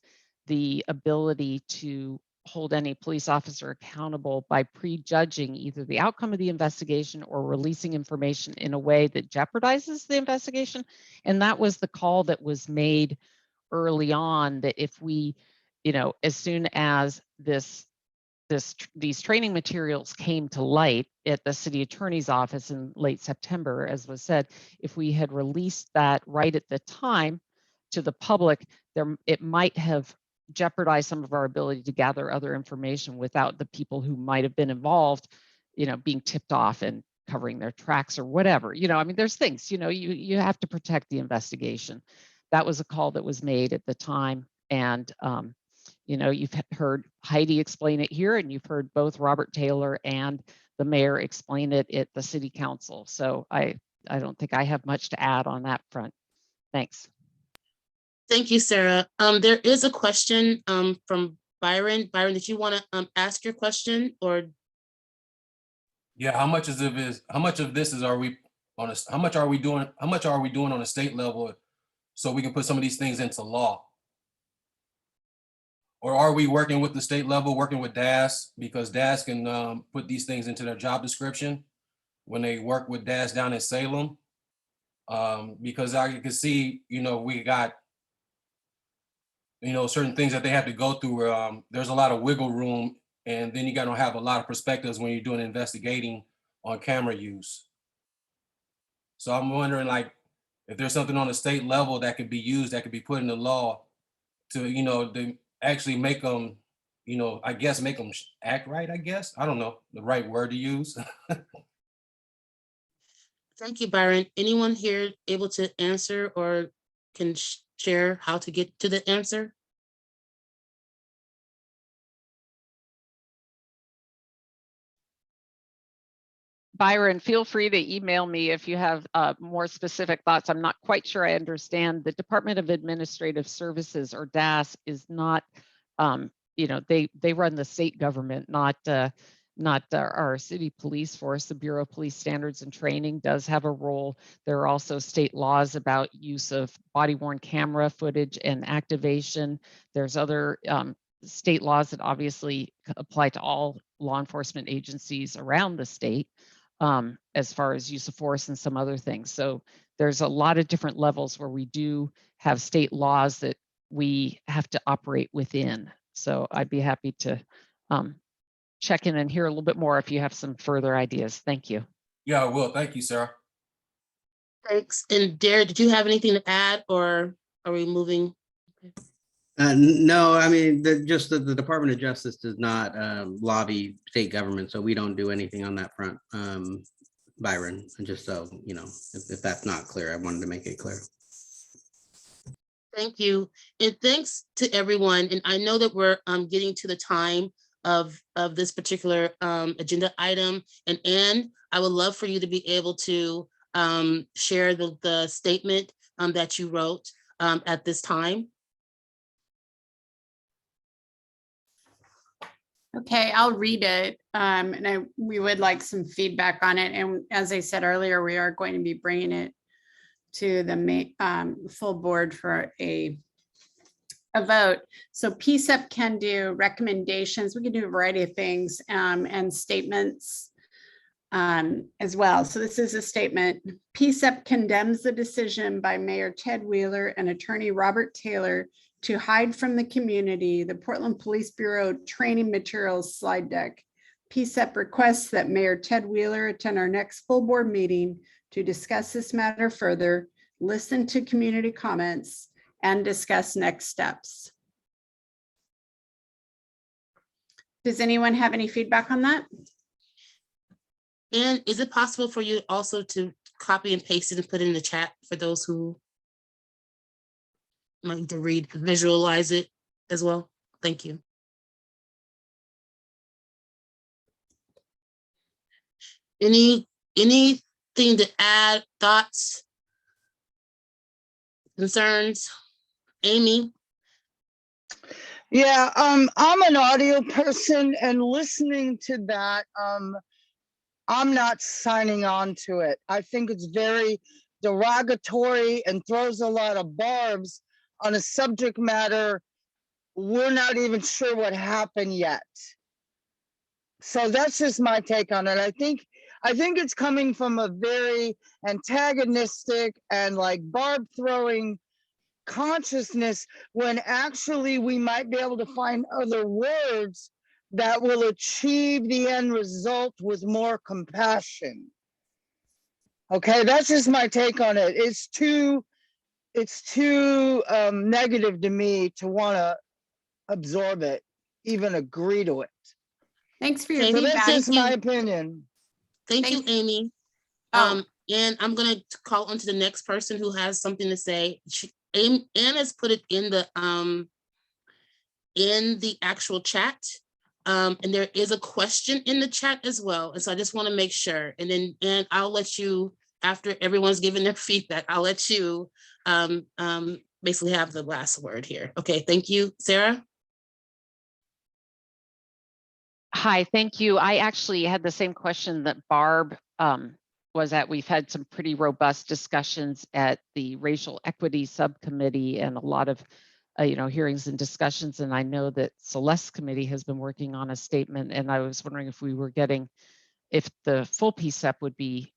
the ability to hold any police officer accountable by prejudging either the outcome of the investigation or releasing information in a way that jeopardizes the investigation. And that was the call that was made early on, that if we, as soon as these training materials came to light at the city attorney's office in late September, as was said, if we had released that right at the time to the public, it might have jeopardized some of our ability to gather other information without the people who might have been involved, being tipped off and covering their tracks or whatever. There's things, you have to protect the investigation. That was a call that was made at the time. And you've heard Heidi explain it here, and you've heard both Robert Taylor and the mayor explain it at the city council. So I don't think I have much to add on that front. Thanks. Thank you, Sarah. There is a question from Byron. Byron, did you want to ask your question, or? Yeah, how much of this are we on a, how much are we doing on a state level so we can put some of these things into law? Or are we working with the state level, working with DAS, because DAS can put these things into their job description when they work with DAS down in Salem? Because you can see, we got, certain things that they have to go through. There's a lot of wiggle room, and then you got to have a lot of perspectives when you're doing investigating on camera use. So I'm wondering, if there's something on the state level that could be used, that could be put into law to, to actually make them, make them act right, I guess. I don't know the right word to use. Thank you, Byron. Anyone here able to answer or can share how to get to the answer? Byron, feel free to email me if you have more specific thoughts. I'm not quite sure I understand. The Department of Administrative Services, or DAS, is not, they run the state government, not our city police force. The Bureau of Police Standards and Training does have a role. There are also state laws about use of body-worn camera footage and activation. There's other state laws that obviously apply to all law enforcement agencies around the state, as far as use of force and some other things. So there's a lot of different levels where we do have state laws that we have to operate within. So I'd be happy to check in and hear a little bit more if you have some further ideas. Thank you. Yeah, I will. Thank you, Sarah. Thanks. And Derek, did you have anything to add, or are we moving? No, I mean, just the Department of Justice does not lobby state government, so we don't do anything on that front. Byron, and just so you know, if that's not clear, I wanted to make it clear. Thank you. And thanks to everyone. And I know that we're getting to the time of this particular agenda item. And Anne, I would love for you to be able to share the statement that you wrote at this time. Okay, I'll read it. And we would like some feedback on it. And as I said earlier, we are going to be bringing it to the full board for a vote. So PCCEP can do recommendations. We can do a variety of things and statements as well. So this is a statement. PCCEP condemns the decision by Mayor Ted Wheeler and Attorney Robert Taylor to hide from the community the Portland Police Bureau training materials slide deck. PCCEP requests that Mayor Ted Wheeler attend our next full board meeting to discuss this matter further, listen to community comments, and discuss next steps. Does anyone have any feedback on that? And is it possible for you also to copy and paste it and put it in the chat for those who might need to visualize it as well? Thank you. Anything to add, thoughts, concerns? Amy? Yeah, I'm an audio person, and listening to that, I'm not signing on to it. I think it's very derogatory and throws a lot of barbs on a subject matter we're not even sure what happened yet. So that's just my take on it. I think it's coming from a very antagonistic and like barb throwing consciousness, when actually we might be able to find other words that will achieve the end result with more compassion. Okay, that's just my take on it. It's too negative to me to want to absorb it, even agree to it. Thanks for your So feedback. that's just my opinion. Thank you, Amy. And I'm going to call on to the next person who has something to say. Anne has put it in the actual chat. And there is a question in the chat as well. And so I just want to make sure. And then, Anne, I'll let you, after everyone's given their feedback, I'll let you basically have the last word here. Okay, thank you. Sarah? Hi, thank you. I actually had the same question that Barb was at. We've had some pretty robust discussions at the Racial Equity Subcommittee and a lot of hearings and discussions. And I know that Celeste's committee has been working on a statement, and I was wondering if if the full PCCEP would be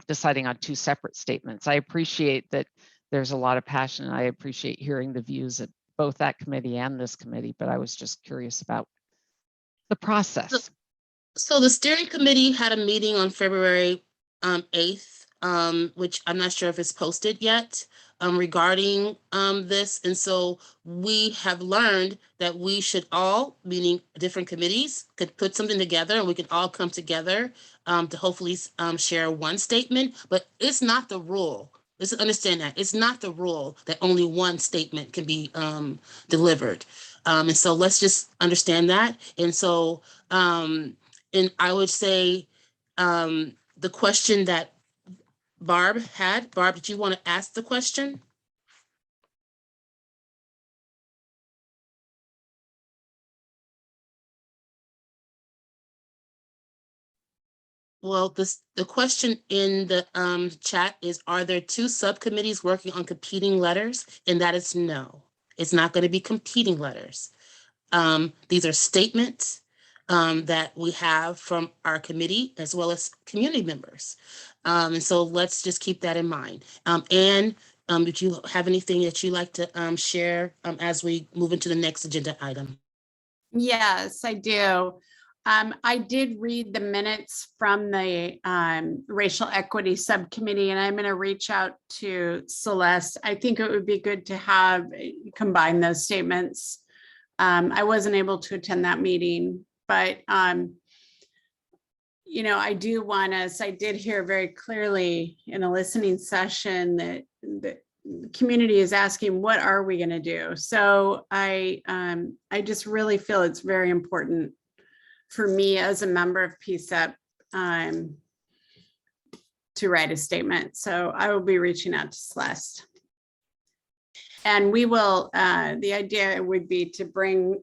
deciding on two separate statements. I appreciate that there's a lot of passion, and I appreciate hearing the views at both that committee and this committee, but I was just curious about the process. So the steering committee had a meeting on February 8th, which I'm not sure if it's posted yet, regarding this. And so we have learned that we should all, meaning different committees, could put something together, and we can all come together to hopefully share one statement, but it's not the rule. Let's understand that it's not the rule that only one statement can be delivered. And so let's just understand that. And so, and I would say the question that Barb had, Barb, did you want to ask the question? Well, the question in the chat is, are there two subcommittees working on competing letters? And that is no, it's not going to be competing letters. These are statements that we have from our committee as well as community members. And so let's just keep that in mind. Anne, if you have anything that you'd like to share as we move into the next agenda item. Yes, I do. I did read the minutes from the Racial Equity Subcommittee, and I'm going to reach out to Celeste. I think it would be good to have combine those statements. I wasn't able to attend that meeting, but you know, I do want us, I did hear very clearly in a listening session that the community is asking, what are we going to do? So I just really feel it's very important for me as a member of PCCEP to write a statement. So I will be reaching out to Celeste. And we will, the idea would be to bring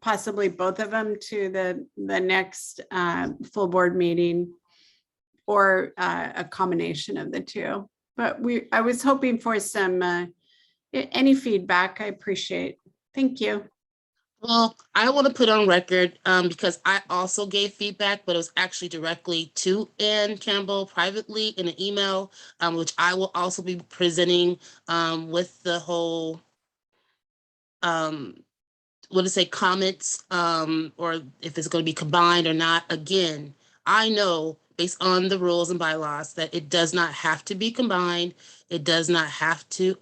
possibly both of them to the next full board meeting, or a combination of the two. But I was hoping for some, any feedback. I appreciate. Thank you. Well, I want to put on record because I also gave feedback, but it was actually directly to Ann Campbell privately in an email, which I will also be presenting with the whole, comments, or if it's going to be combined or not. Again, I know based on the rules and bylaws that it does not have to be combined. It does not have to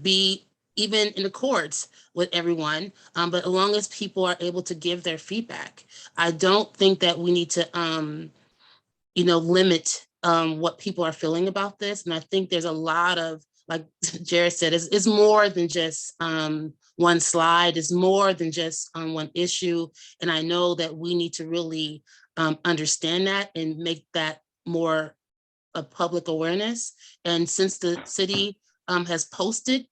be even in accords with everyone, but as long as people are able to give their feedback. I don't think that we need to, limit what people are feeling about this. And I think there's a lot of, like Jared said, it's more than just one slide, it's more than just one issue. And I know that we need to really understand that and make that more a public awareness. And since the city has posted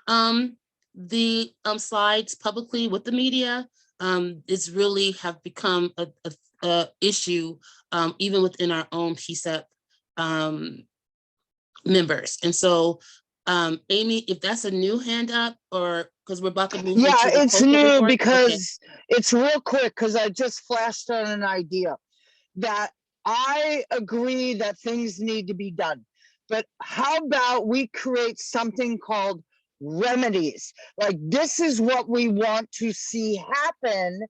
the slides publicly with the media, it's really have become a issue even within our own PCCEP members. And so Amy, if that's a new hand up, or because we're about to move Yeah, into the it's postal new report? because it's real quick, because I just flashed on an idea that I agree that things need to be done. But how about we create something called remedies? Like, this is what we want to see happen,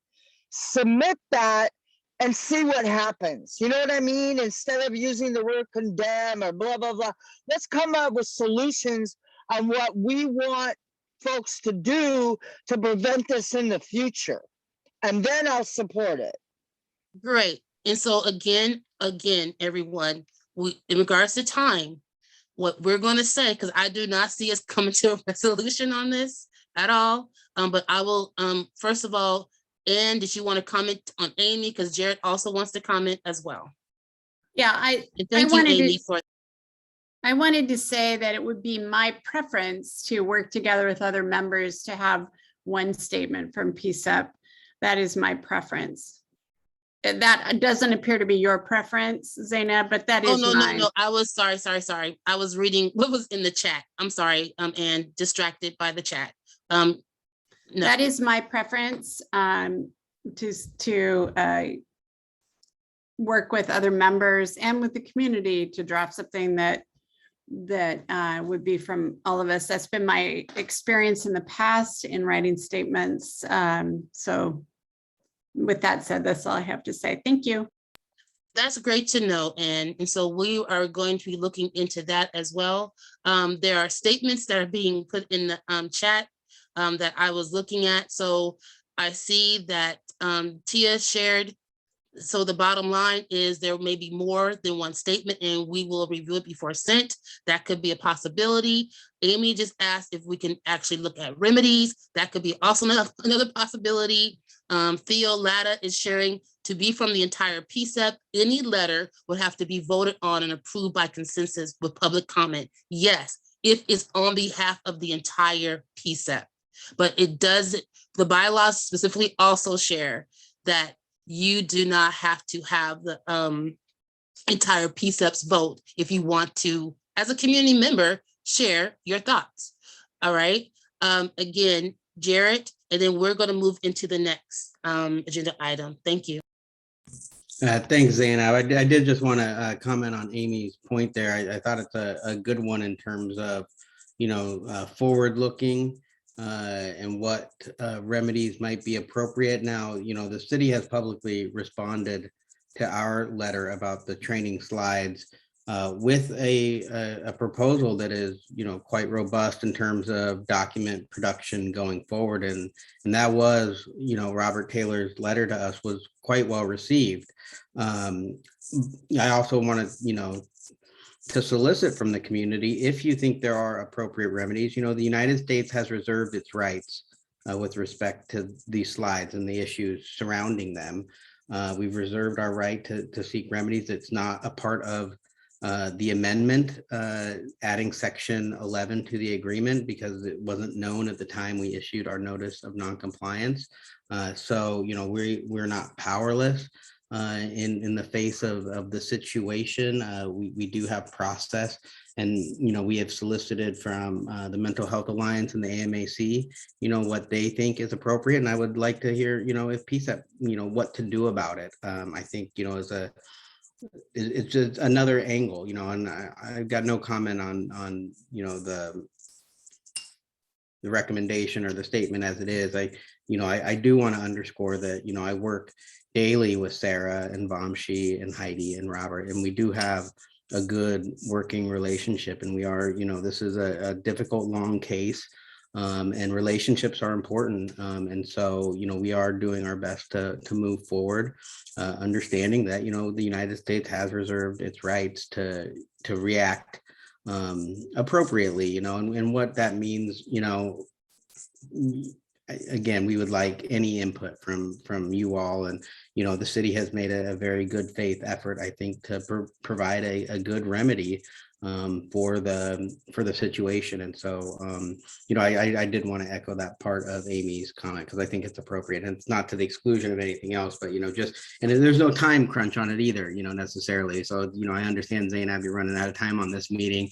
submit that, and see what happens. You know what I mean? Instead of using the word condemn or blah, blah, blah, let's come up with solutions on what we want folks to do to prevent this in the future. And then I'll support it. Great. And so again, everyone, in regards to time, what we're going to say, because I do not see us coming to a resolution on this at all. But I will, first of all, Ann, did you want to comment on Amy? Because Jared also wants to comment as well. Yeah, Thank you, Amy, for. I wanted to say that it would be my preference to work together with other members to have one statement from PCCEP. That is my preference. That doesn't appear to be your preference, Zainab, but that is mine. No. I was sorry. I was reading what was in the chat. I'm sorry, and distracted by the chat. No. That is my preference, to work with other members and with the community to draft something that would be from all of us. That's been my experience in the past in writing statements. So with that said, that's all I have to say. Thank you. That's great to know, Ann. And so we are going to be looking into that as well. There are statements that are being put in the chat that I was looking at. So I see that Tia shared. So the bottom line is there may be more than one statement, and we will review it before sent. That could be a possibility. Amy just asked if we can actually look at remedies. That could be also another possibility. Theo Latta is sharing to be from the entire PCCEP. Any letter would have to be voted on and approved by consensus with public comment. Yes, if it's on behalf of the entire PCCEP. But it does, the bylaws specifically also share that you do not have to have the entire PCCEP's vote if you want to, as a community member, share your thoughts. All right. Again, Jared, and then we're going to move into the next agenda item. Thank you. Thanks, Zainab. I did just want to comment on Amy's point there. I thought it's a good one in terms of, forward looking. and what remedies might be appropriate. Now, the city has publicly responded to our letter about the training slides with a proposal that is, quite robust in terms of document production going forward. And that was, Robert Taylor's letter to us was quite well received. I also want to solicit from the community, if you think there are appropriate remedies. The United States has reserved its rights with respect to these slides and the issues surrounding them. We've reserved our right to seek remedies. It's not a part of the amendment, adding section 11 to the agreement, because it wasn't known at the time we issued our notice of noncompliance. So, we're not powerless. In the face of the situation. We do have process, and we have solicited from the Mental Health Alliance and the AMAC, what they think is appropriate, and I would like to hear, if PCCEP, what to do about it. I think, it's just another angle, and I've got no comment on the recommendation or the statement as it is. I do want to underscore that, I work daily with Sarah and Vamshi and Heidi and Robert, and we do have a good working relationship, and we are, this is a difficult, long case, and relationships are important. And so, we are doing our best to move forward, understanding that, the United States has reserved its rights to react appropriately, and what that means, again, we would like any input from you all, and the city has made a very good faith effort, I think, to provide a good remedy for the situation. And so I did want to echo that part of Amy's comment, because I think it's appropriate, and it's not to the exclusion of anything else, but just, and there's no time crunch on it either, necessarily. So I understand, Zainab, you're running out of time on this meeting,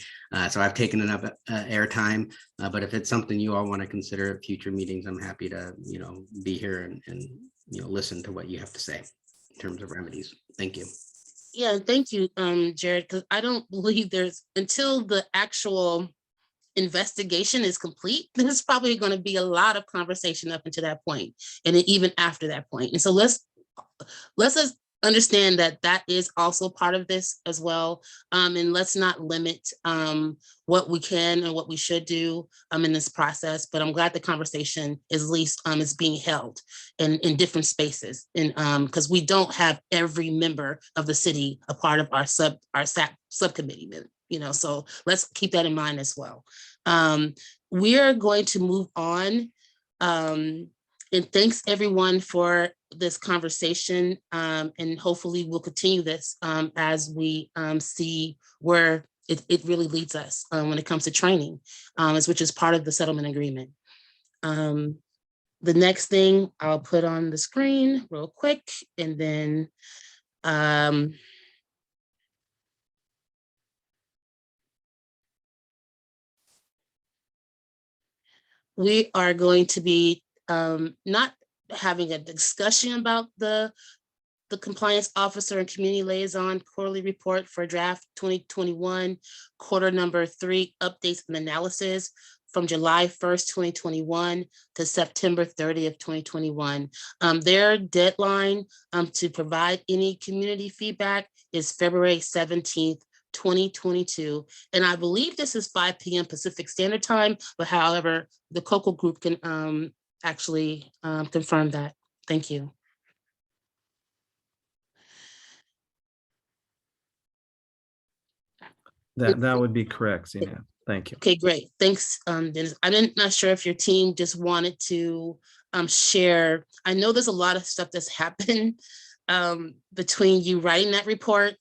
so I've taken enough airtime, but if it's something you all want to consider at future meetings, I'm happy to be here and listen to what you have to say in terms of remedies. Thank you. Yeah, thank you, Jared, because I don't believe until the actual investigation is complete, there's probably going to be a lot of conversation up until that point, and then even after that point. And so let's understand that is also part of this as well. And let's not limit what we can and what we should do in this process. But I'm glad the conversation is at least is being held in different spaces, and because we don't have every member of the city a part of our subcommittee, so let's keep that in mind as well. We are going to move on. And thanks everyone for this conversation. And hopefully we'll continue this as we see where it really leads us when it comes to training, which is part of the settlement agreement. The next thing I'll put on the screen real quick, and then we are going to be not having a discussion about the compliance officer and community liaison quarterly report for draft 2021 quarter number 3 updates and analysis from July 1st, 2021 to September 30th, 2021. Their deadline to provide any community feedback is February 17th, 2022. And I believe this is 5 p.m. Pacific Standard Time, but however, the COCO group can actually confirm that. Thank you. That would be correct, Zena. Thank you. Okay, great. Thanks, Dennis. I'm not sure if your team just wanted to share. I know there's a lot of stuff that's happened between you writing that report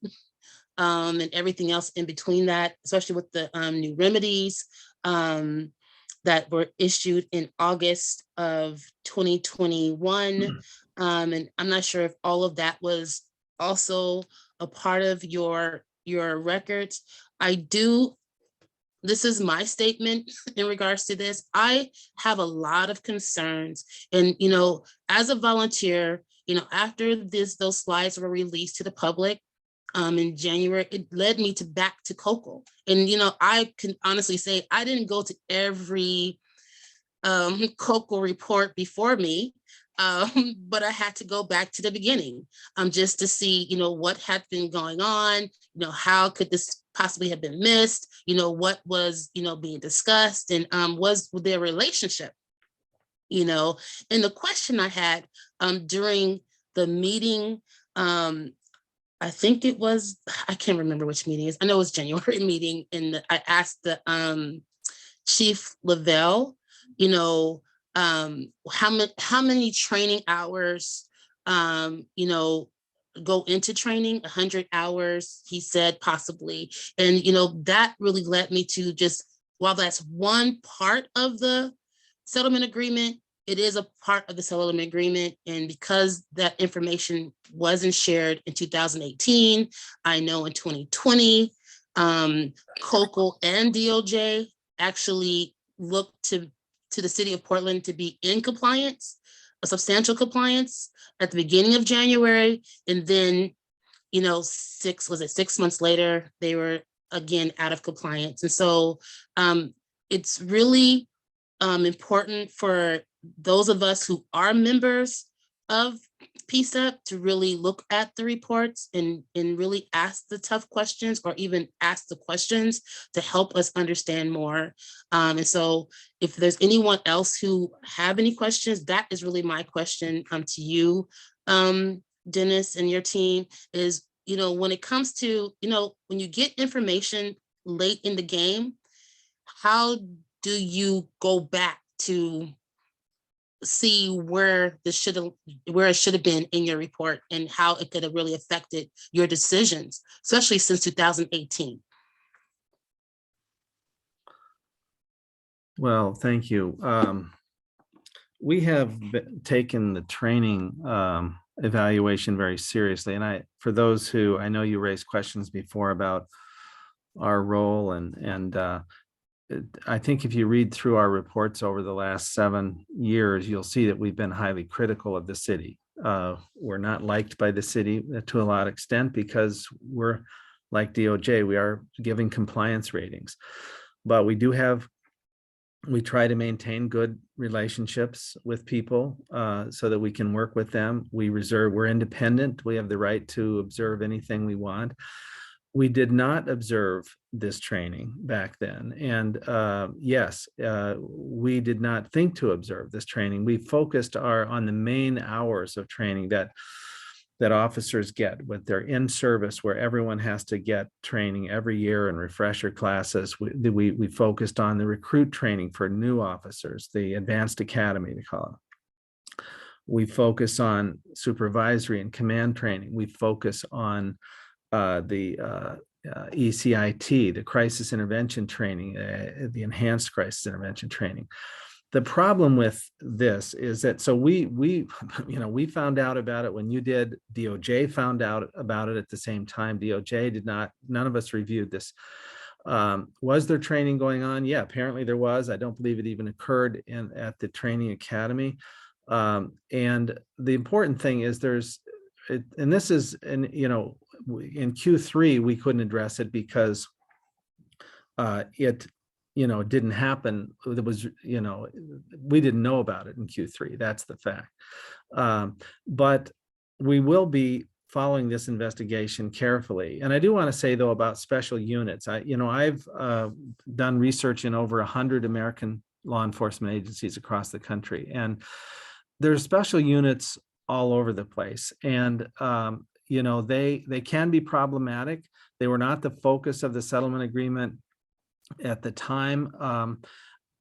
and everything else in between that, especially with the new remedies that were issued in August of 2021. And I'm not sure if all of that was also a part of your records. This is my statement in regards to this. I have a lot of concerns, and as a volunteer, after those slides were released to the public in January, it led me back to COCO. And I can honestly say I didn't go to every COCO report before me, but I had to go back to the beginning just to see, what had been going on, how could this possibly have been missed, what was, being discussed, and was their relationship, and the question I had during the meeting, I think it was, I can't remember which meeting it is. I know it was January meeting, and I asked the Chief Lavelle, how many training hours, go into training. 100 hours, he said, possibly. And, that really led me to just, while that's one part of the settlement agreement, it is a part of the settlement agreement. And because that information wasn't shared in 2018, I know in 2020, COCO and DOJ actually looked to the city of Portland to be in compliance, a substantial compliance at the beginning of January. And then, 6 months later, they were again out of compliance. And so it's really important for those of us who are members of PCCEP to really look at the reports and really ask the tough questions, or even ask the questions to help us understand more. And so if there's anyone else who have any questions, that is really my question to you, Dennis, and your team is, when it comes to, when you get information late in the game, how do you go back to see where it should have been in your report, and how it could have really affected your decisions, especially since 2018? Well, thank you. We have taken the training evaluation very seriously. And for those who, I know you raised questions before about our role, and I think if you read through our reports over the last 7 years, you'll see that we've been highly critical of the city. We're not liked by the city to a lot of extent because we're like DOJ, we are giving compliance ratings. But we try to maintain good relationships with people so that we can work with them. We're independent. We have the right to observe anything we want. We did not observe this training back then. And yes, we did not think to observe this training. We focused on the main hours of training that officers get when they're in service, where everyone has to get training every year and refresher classes. We focused on the recruit training for new officers, the advanced academy, they call it. We focus on supervisory and command training. We focus on the ECIT, the crisis intervention training, the enhanced crisis intervention training. The problem with this is that, so we found out about it when you did. DOJ found out about it at the same time. DOJ did not. None of us reviewed this. Was there training going on? Yeah, apparently there was. I don't believe it even occurred at the training academy. And the important thing is and this is, in Q3, we couldn't address it because it didn't happen. It was, we didn't know about it in Q3. That's the fact. But we will be following this investigation carefully. And I do want to say, though, about special units. I've done research in over 100 American law enforcement agencies across the country, and there's special units all over the place. And they can be problematic. They were not the focus of the settlement agreement at the time.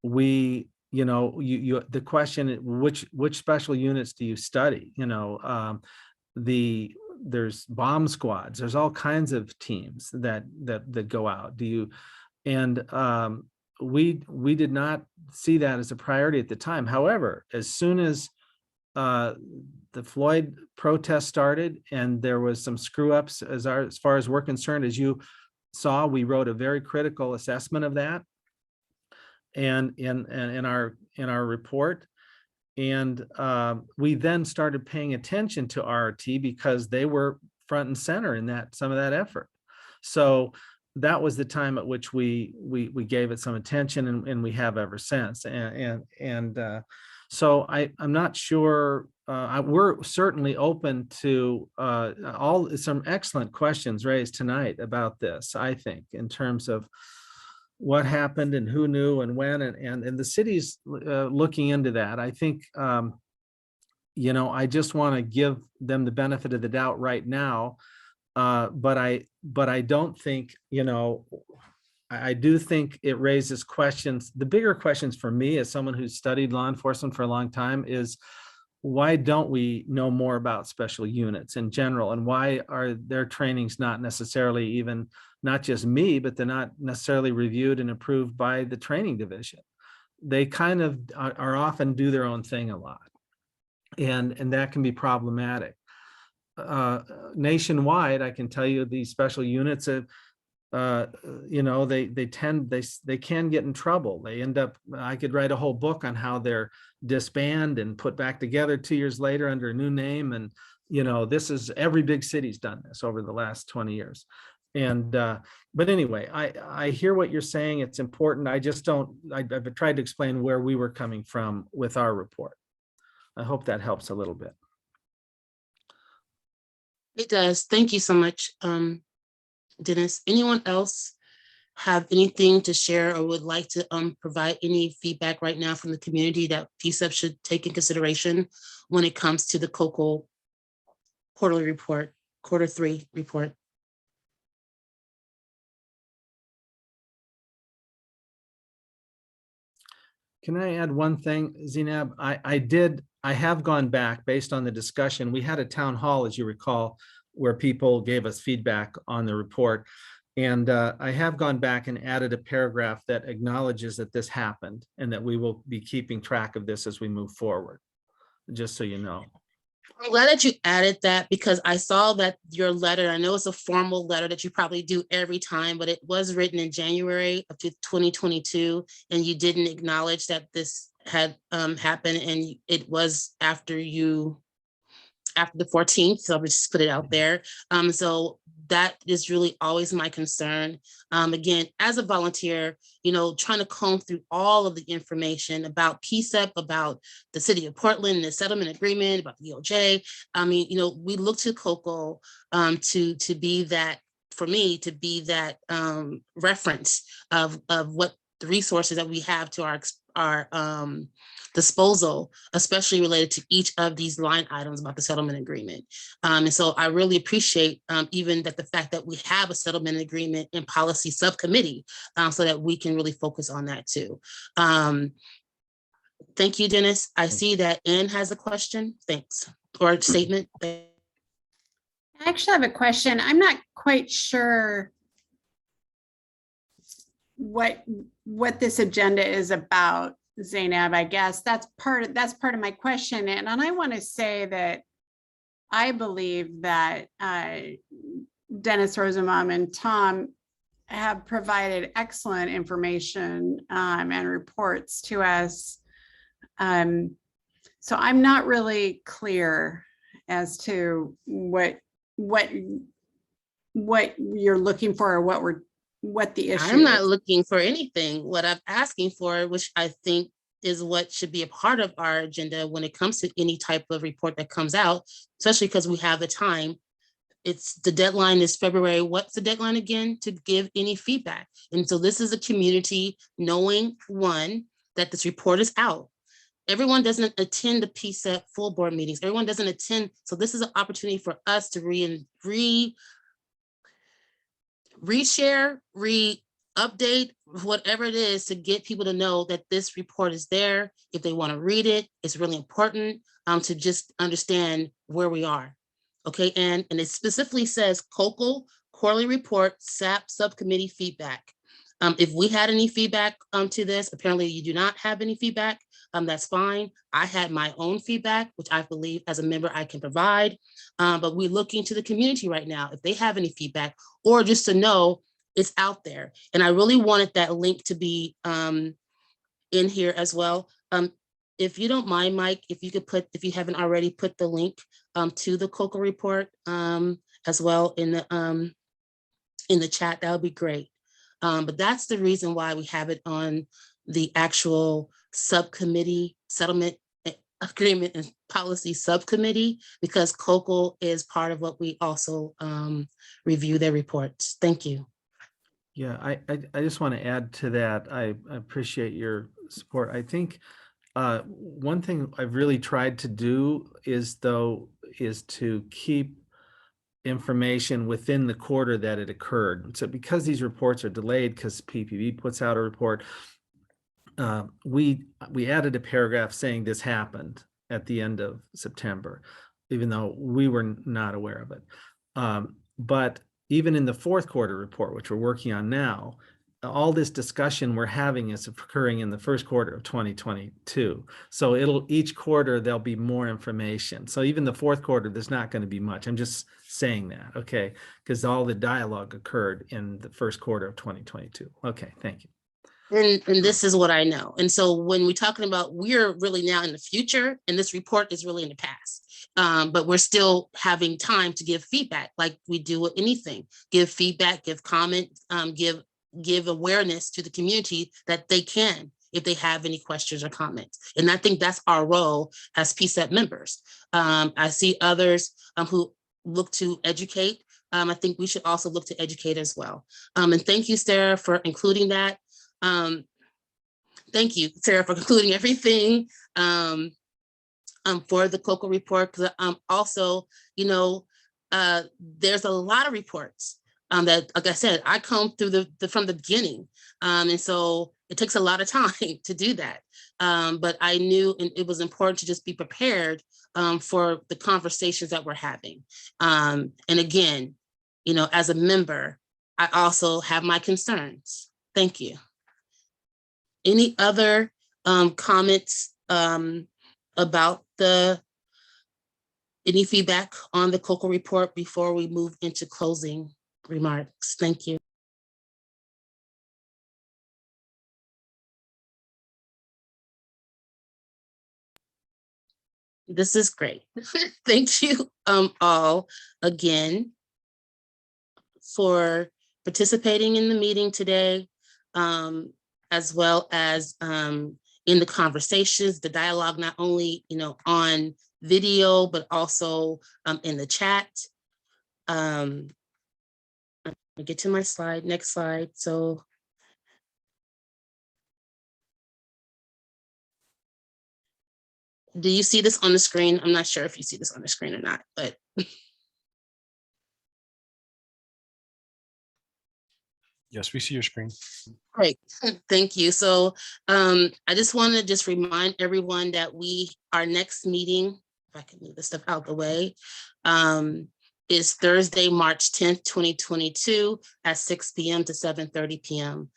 The question, which special units do you study? There's bomb squads. There's all kinds of teams that go out. We did not see that as a priority at the time. However, as soon as the Floyd protest started and there was some screw ups as far as we're concerned, as you saw, we wrote a very critical assessment of that and in our report. And we then started paying attention to RRT because they were front and center in some of that effort. So that was the time at which we gave it some attention, and we have ever since. So I'm not sure. We're certainly open to some excellent questions raised tonight about this, I think, in terms of what happened and who knew and when, and the city's looking into that. I think, I just want to give them the benefit of the doubt right now. But I don't think, I do think it raises questions. The bigger questions for me, as someone who's studied law enforcement for a long time, is why don't we know more about special units in general, and why are their trainings not necessarily even, not just me, but they're not necessarily reviewed and approved by the training division. They kind of are often do their own thing a lot, and that can be problematic. Nationwide, I can tell you these special units have, they can get in trouble. They end up, I could write a whole book on how they're disbanded and put back together 2 years later under a new name. And, this is, every big city's done this over the last 20 years. And, but anyway, I hear what you're saying. It's important. I just don't, I've tried to explain where we were coming from with our report. I hope that helps a little bit. It does. Thank you so much, Dennis. Anyone else have anything to share or would like to provide any feedback right now from the community that PCCEP should take in consideration when it comes to the COCO quarterly report, Q3 report? Can I add one thing, Zinab? I have gone back based on the discussion. We had a town hall, as you recall, where people gave us feedback on the report. And I have gone back and added a paragraph that acknowledges that this happened and that we will be keeping track of this as we move forward, just so you know. I'm glad that you added that, because I saw that your letter, I know it's a formal letter that you probably do every time, but it was written in January of 2022, and you didn't acknowledge that this had happened, and it was after the 14th, so I'll just put it out there. So that is really always my concern. Again, as a volunteer, trying to comb through all of the information about PCCEP, about the city of Portland, the settlement agreement, about the DOJ. I mean, we look to COCO to be that, for me, to be that reference of what the resources that we have to our disposal, especially related to each of these line items about the settlement agreement. And so I really appreciate even that the fact that we have a settlement agreement in policy subcommittee so that we can really focus on that too. Thank you, Dennis. I see that Ann has a question. Thanks. Or a statement. I actually have a question. I'm not quite sure what this agenda is about, Zainab. I guess that's part of my question. And I want to say that I believe that Dennis Rosenbaum and Tom have provided excellent information and reports to us. So I'm not really clear as to what you're looking for, or what the issue is. I'm not looking for anything. What I'm asking for, which I think is what should be a part of our agenda when it comes to any type of report that comes out, especially because we have the time. The deadline is February. What's the deadline again? To give any feedback. And so this is a community knowing, one, that this report is out. Everyone doesn't attend the PCCEP full board meetings. Everyone doesn't attend. So this is an opportunity for us to reshare, update, whatever it is, to get people to know that this report is there. If they want to read it, it's really important to just understand where we are. Okay, and it specifically says COCO quarterly report, SAP subcommittee feedback. If we had any feedback to this, apparently you do not have any feedback. That's fine. I had my own feedback, which I believe as a member I can provide, but we're looking to the community right now if they have any feedback, or just to know it's out there. And I really wanted that link to be in here as well. If you don't mind, Mike, if you could put, if you haven't already, put the link to the COCO report as well in in the chat, that would be great. But that's the reason why we have it on the actual subcommittee settlement agreement and policy subcommittee, because COCL is part of what we also review their reports. Thank you. Yeah, I just want to add to that. I appreciate your support. I think one thing I've really tried to do is to keep information within the quarter that it occurred. So because these reports are delayed, because PPB puts out a report, we added a paragraph saying this happened at the end of September, even though we were not aware of it. But even in the fourth quarter report, which we're working on now, all this discussion we're having is occurring in the first quarter of 2022. So each quarter there'll be more information. So even the fourth quarter, there's not going to be much. I'm just saying that, okay? Because all the dialogue occurred in the first quarter of 2022. Okay, thank you. And this is what I know. And so when we're talking about, we're really now in the future, and this report is really in the past. But we're still having time to give feedback like we do with anything. Give feedback, give comment, give awareness to the community that they can, if they have any questions or comments. And I think that's our role as PCCEP members. I see others who look to educate. I think we should also look to educate as well. And thank you, Sarah, for including that. Thank you, Sarah, for including everything for the COCL report. Because also, you know, there's a lot of reports that, like I said, I come through from the beginning. And so it takes a lot of time to do that. But I knew it was important to just be prepared for the conversations that we're having. And again, you know, as a member, I also have my concerns. Thank you. Any other comments about any feedback on the COCL report before we move into closing remarks? Thank you. This is great. Thank you all again for participating in the meeting today, as well as in the conversations, the dialogue, not only, you know, on video, but also in the chat. I'll get to my slide, next slide. So do you see this on the screen? I'm not sure if you see this on the screen or not, but. Yes, we see your screen. Great, thank you. So I just want to just remind everyone that our next meeting, if I can move this stuff out the way, is Thursday, March 10th, 2022 at 6 p.m. to 7:30 p.m.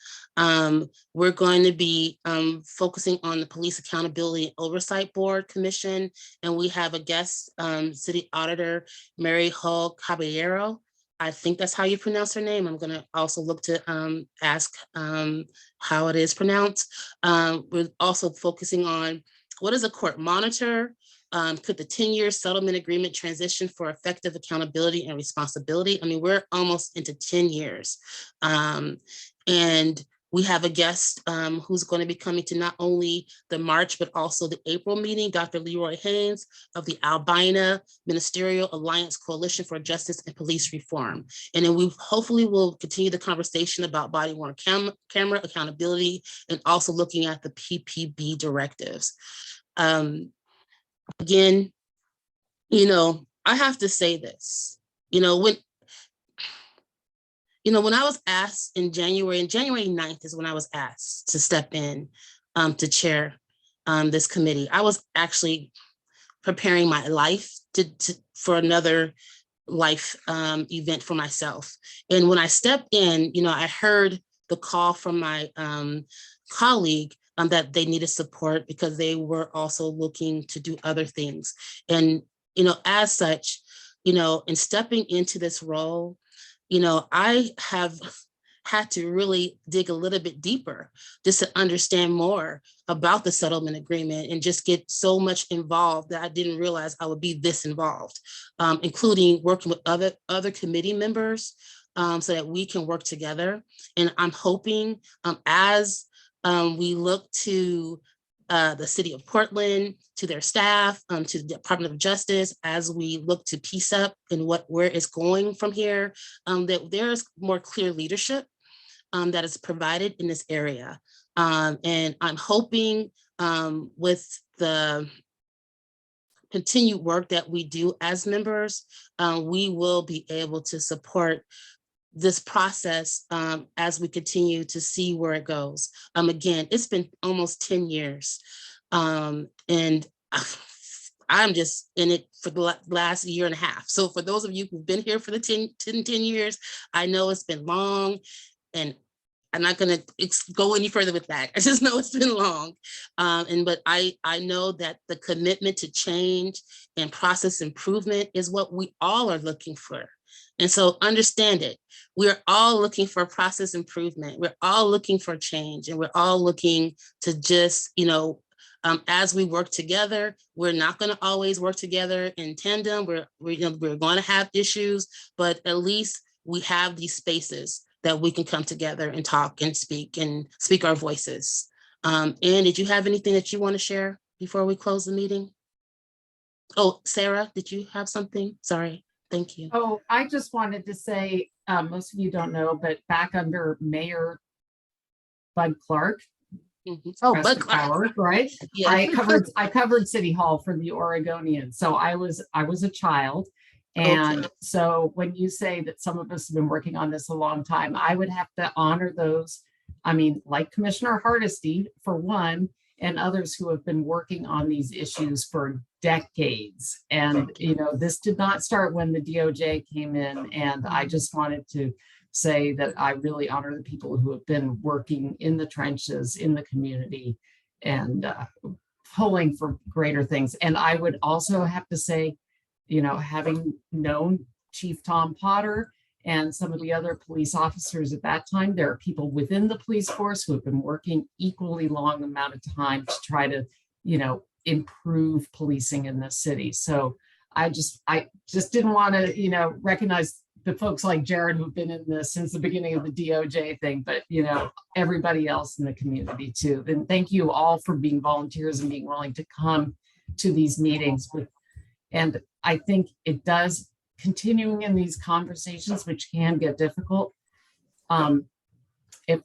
We're going to be focusing on the Police Accountability and Oversight Board Commission, and we have a guest, City Auditor Mary Hull Caballero. I think that's how you pronounce her name. I'm going to also look to ask how it is pronounced. We're also focusing on what is a court monitor? Could the 10-year settlement agreement transition for effective accountability and responsibility? I mean, we're almost into 10 years. And we have a guest who's going to be coming to not only the March, but also the April meeting, Dr. Leroy Haynes of the Albina Ministerial Alliance Coalition for Justice and Police Reform. And then we hopefully will continue the conversation about body-worn camera accountability and also looking at the PPB directives. Again, you know, I have to say this, you know, when I was asked in January 9th is when I was asked to step in to chair this committee. I was actually preparing my life for another life event for myself. And when I stepped in, you know, I heard the call from my colleague that they needed support because they were also looking to do other things. And, you know, as such, you know, in stepping into this role, you know, I have had to really dig a little bit deeper just to understand more about the settlement agreement and just get so much involved that I didn't realize I would be this involved, including working with other committee members so that we can work together. And I'm hoping as we look to the city of Portland, to their staff, to the Department of Justice, as we look to PCCEP and where it's going from here, that there's more clear leadership that is provided in this area. And I'm hoping with the continued work that we do as members, we will be able to support this process as we continue to see where it goes. Again, it's been almost 10 years. And I'm just in it for the last year and a half. So for those of you who've been here for the 10 years, I know it's been long, and I'm not going to go any further with that. I just know it's been long. But I know that the commitment to change and process improvement is what we all are looking for. And so understand it. We're all looking for process improvement. We're all looking for change, and we're all looking to just, as we work together, we're not going to always work together in tandem. We're going to have issues, but at least we have these spaces that we can come together and talk and speak our voices. Anne, did you have anything that you want to share before we close the meeting? Oh, Sarah, did you have something? Sorry. Thank you. Oh, I just wanted to say, most of you don't know, but back under Mayor Bud Clark, Oh, Bud Clark, Howard, right? Yeah. I covered City Hall for the Oregonian. So I was a child. And so when you say that some of us have been working on this a long time, I would have to honor those. I mean, like Commissioner Hardesty, for one, and others who have been working on these issues for decades. And, this did not start when the DOJ came in. And I just wanted to say that I really honor the people who have been working in the trenches, in the community, and pulling for greater things. And I would also have to say, having known Chief Tom Potter and some of the other police officers at that time, there are people within the police force who have been working equally long amount of time to try to, improve policing in the city. So I just didn't want to, recognize the folks like Jared who've been in this since the beginning of the DOJ thing, but, everybody else in the community too. And thank you all for being volunteers and being willing to come to these meetings. And I think it does, continuing in these conversations, which can get difficult. From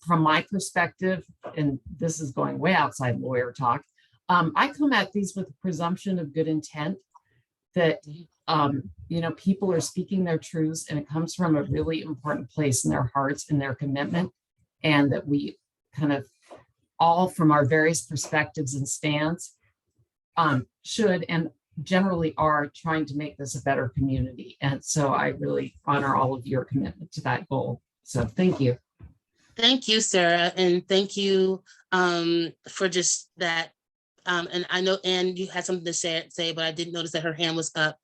my perspective, and this is going way outside lawyer talk, I come at these with a presumption of good intent that, people are speaking their truths, and it comes from a really important place in their hearts and their commitment, and that we kind of all from our various perspectives and stands should and generally are trying to make this a better community. And so I really honor all of your commitment to that goal. So thank you. Thank you, Sarah. And thank you for just that. And I know, Anne, you had something to say, but I didn't notice that her hand was up.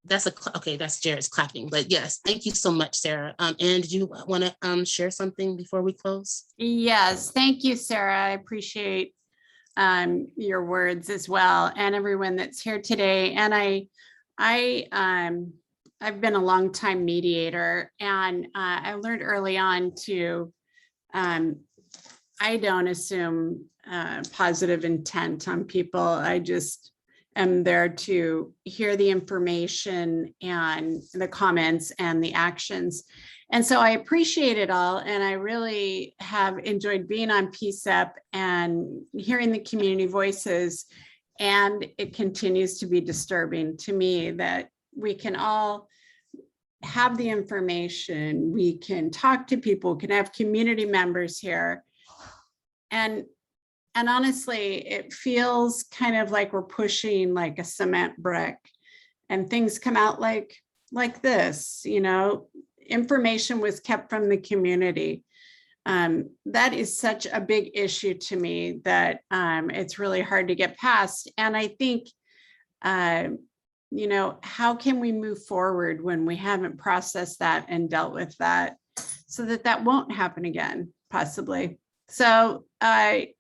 That's Jared's clapping, but yes, thank you so much, Sarah. Anne, did you want to share something before we close? Yes, thank you, Sarah. I appreciate your words as well, and everyone that's here today. And I've been a long time mediator, and I learned early on to I don't assume positive intent on people. I just am there to hear the information and the comments and the actions. And so I appreciate it all. And I really have enjoyed being on PCCEP and hearing the community voices. And it continues to be disturbing to me that we can all have the information, we can talk to people, can have community members here. And honestly, it feels kind of like we're pushing like a cement brick, and things come out like this, information was kept from the community. That is such a big issue to me that it's really hard to get past. And I think, how can we move forward when we haven't processed that and dealt with that so that won't happen again, possibly. So I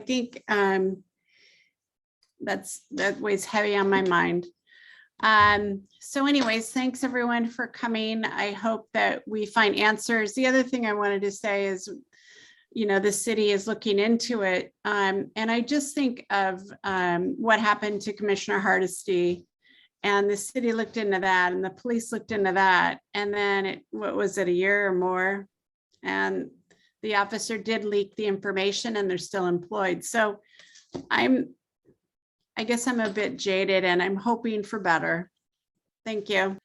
think that weighs heavy on my mind. So anyways, thanks everyone for coming. I hope that we find answers. The other thing I wanted to say is, you know, the city is looking into it. And I just think of what happened to Commissioner Hardesty, and the city looked into that and the police looked into that. And then what was it, a year or more? And the officer did leak the information and they're still employed. So I guess I'm a bit jaded and I'm hoping for better. Thank you.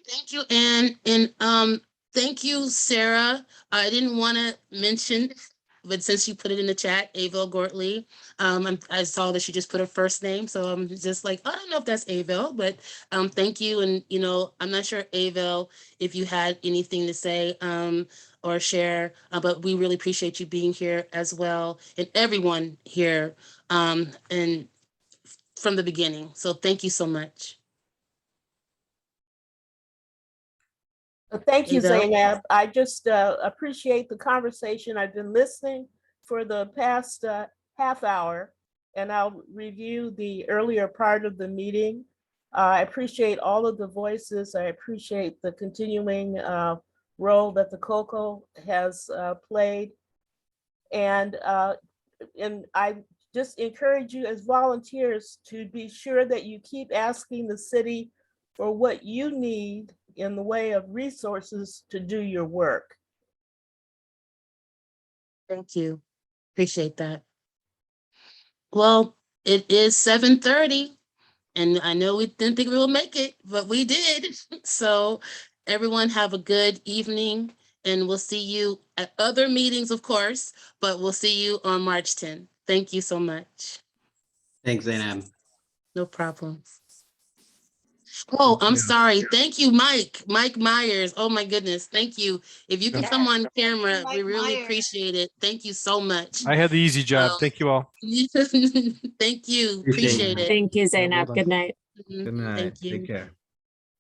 Thank you, Anne. And thank you, Sarah. I didn't want to mention, but since you put it in the chat, Avil Gortley, I saw that she just put her first name. So I'm just like, I don't know if that's Avil, but thank you. And, you know, I'm not sure, Avil, if you had anything to say or share, but we really appreciate you being here as well, and everyone here and from the beginning. So thank you so much. Thank you, Abel? Zainab. I just appreciate the conversation. I've been listening for the past half hour, and I'll review the earlier part of the meeting. I appreciate all of the voices. I appreciate the continuing role that the COCO has played. And I just encourage you as volunteers to be sure that you keep asking the city for what you need in the way of resources to do your work. Thank you. Appreciate that. Well, it is 7:30 and I know we didn't think we would make it, but we did. So everyone have a good evening and we'll see you at other meetings, of course, but we'll see you on March 10th. Thank you so much. Thanks, Zainab. No problem. Oh, I'm sorry. Thank you, Mike Myers. Oh my goodness. Thank you. If you can come on camera, we really appreciate it. Thank you so much. I had the easy job. Thank you all. Thank you. Appreciate it. Thank you, Yeah, well Zainab. done. Good night. Mhm. Good night. Thank you. Take care.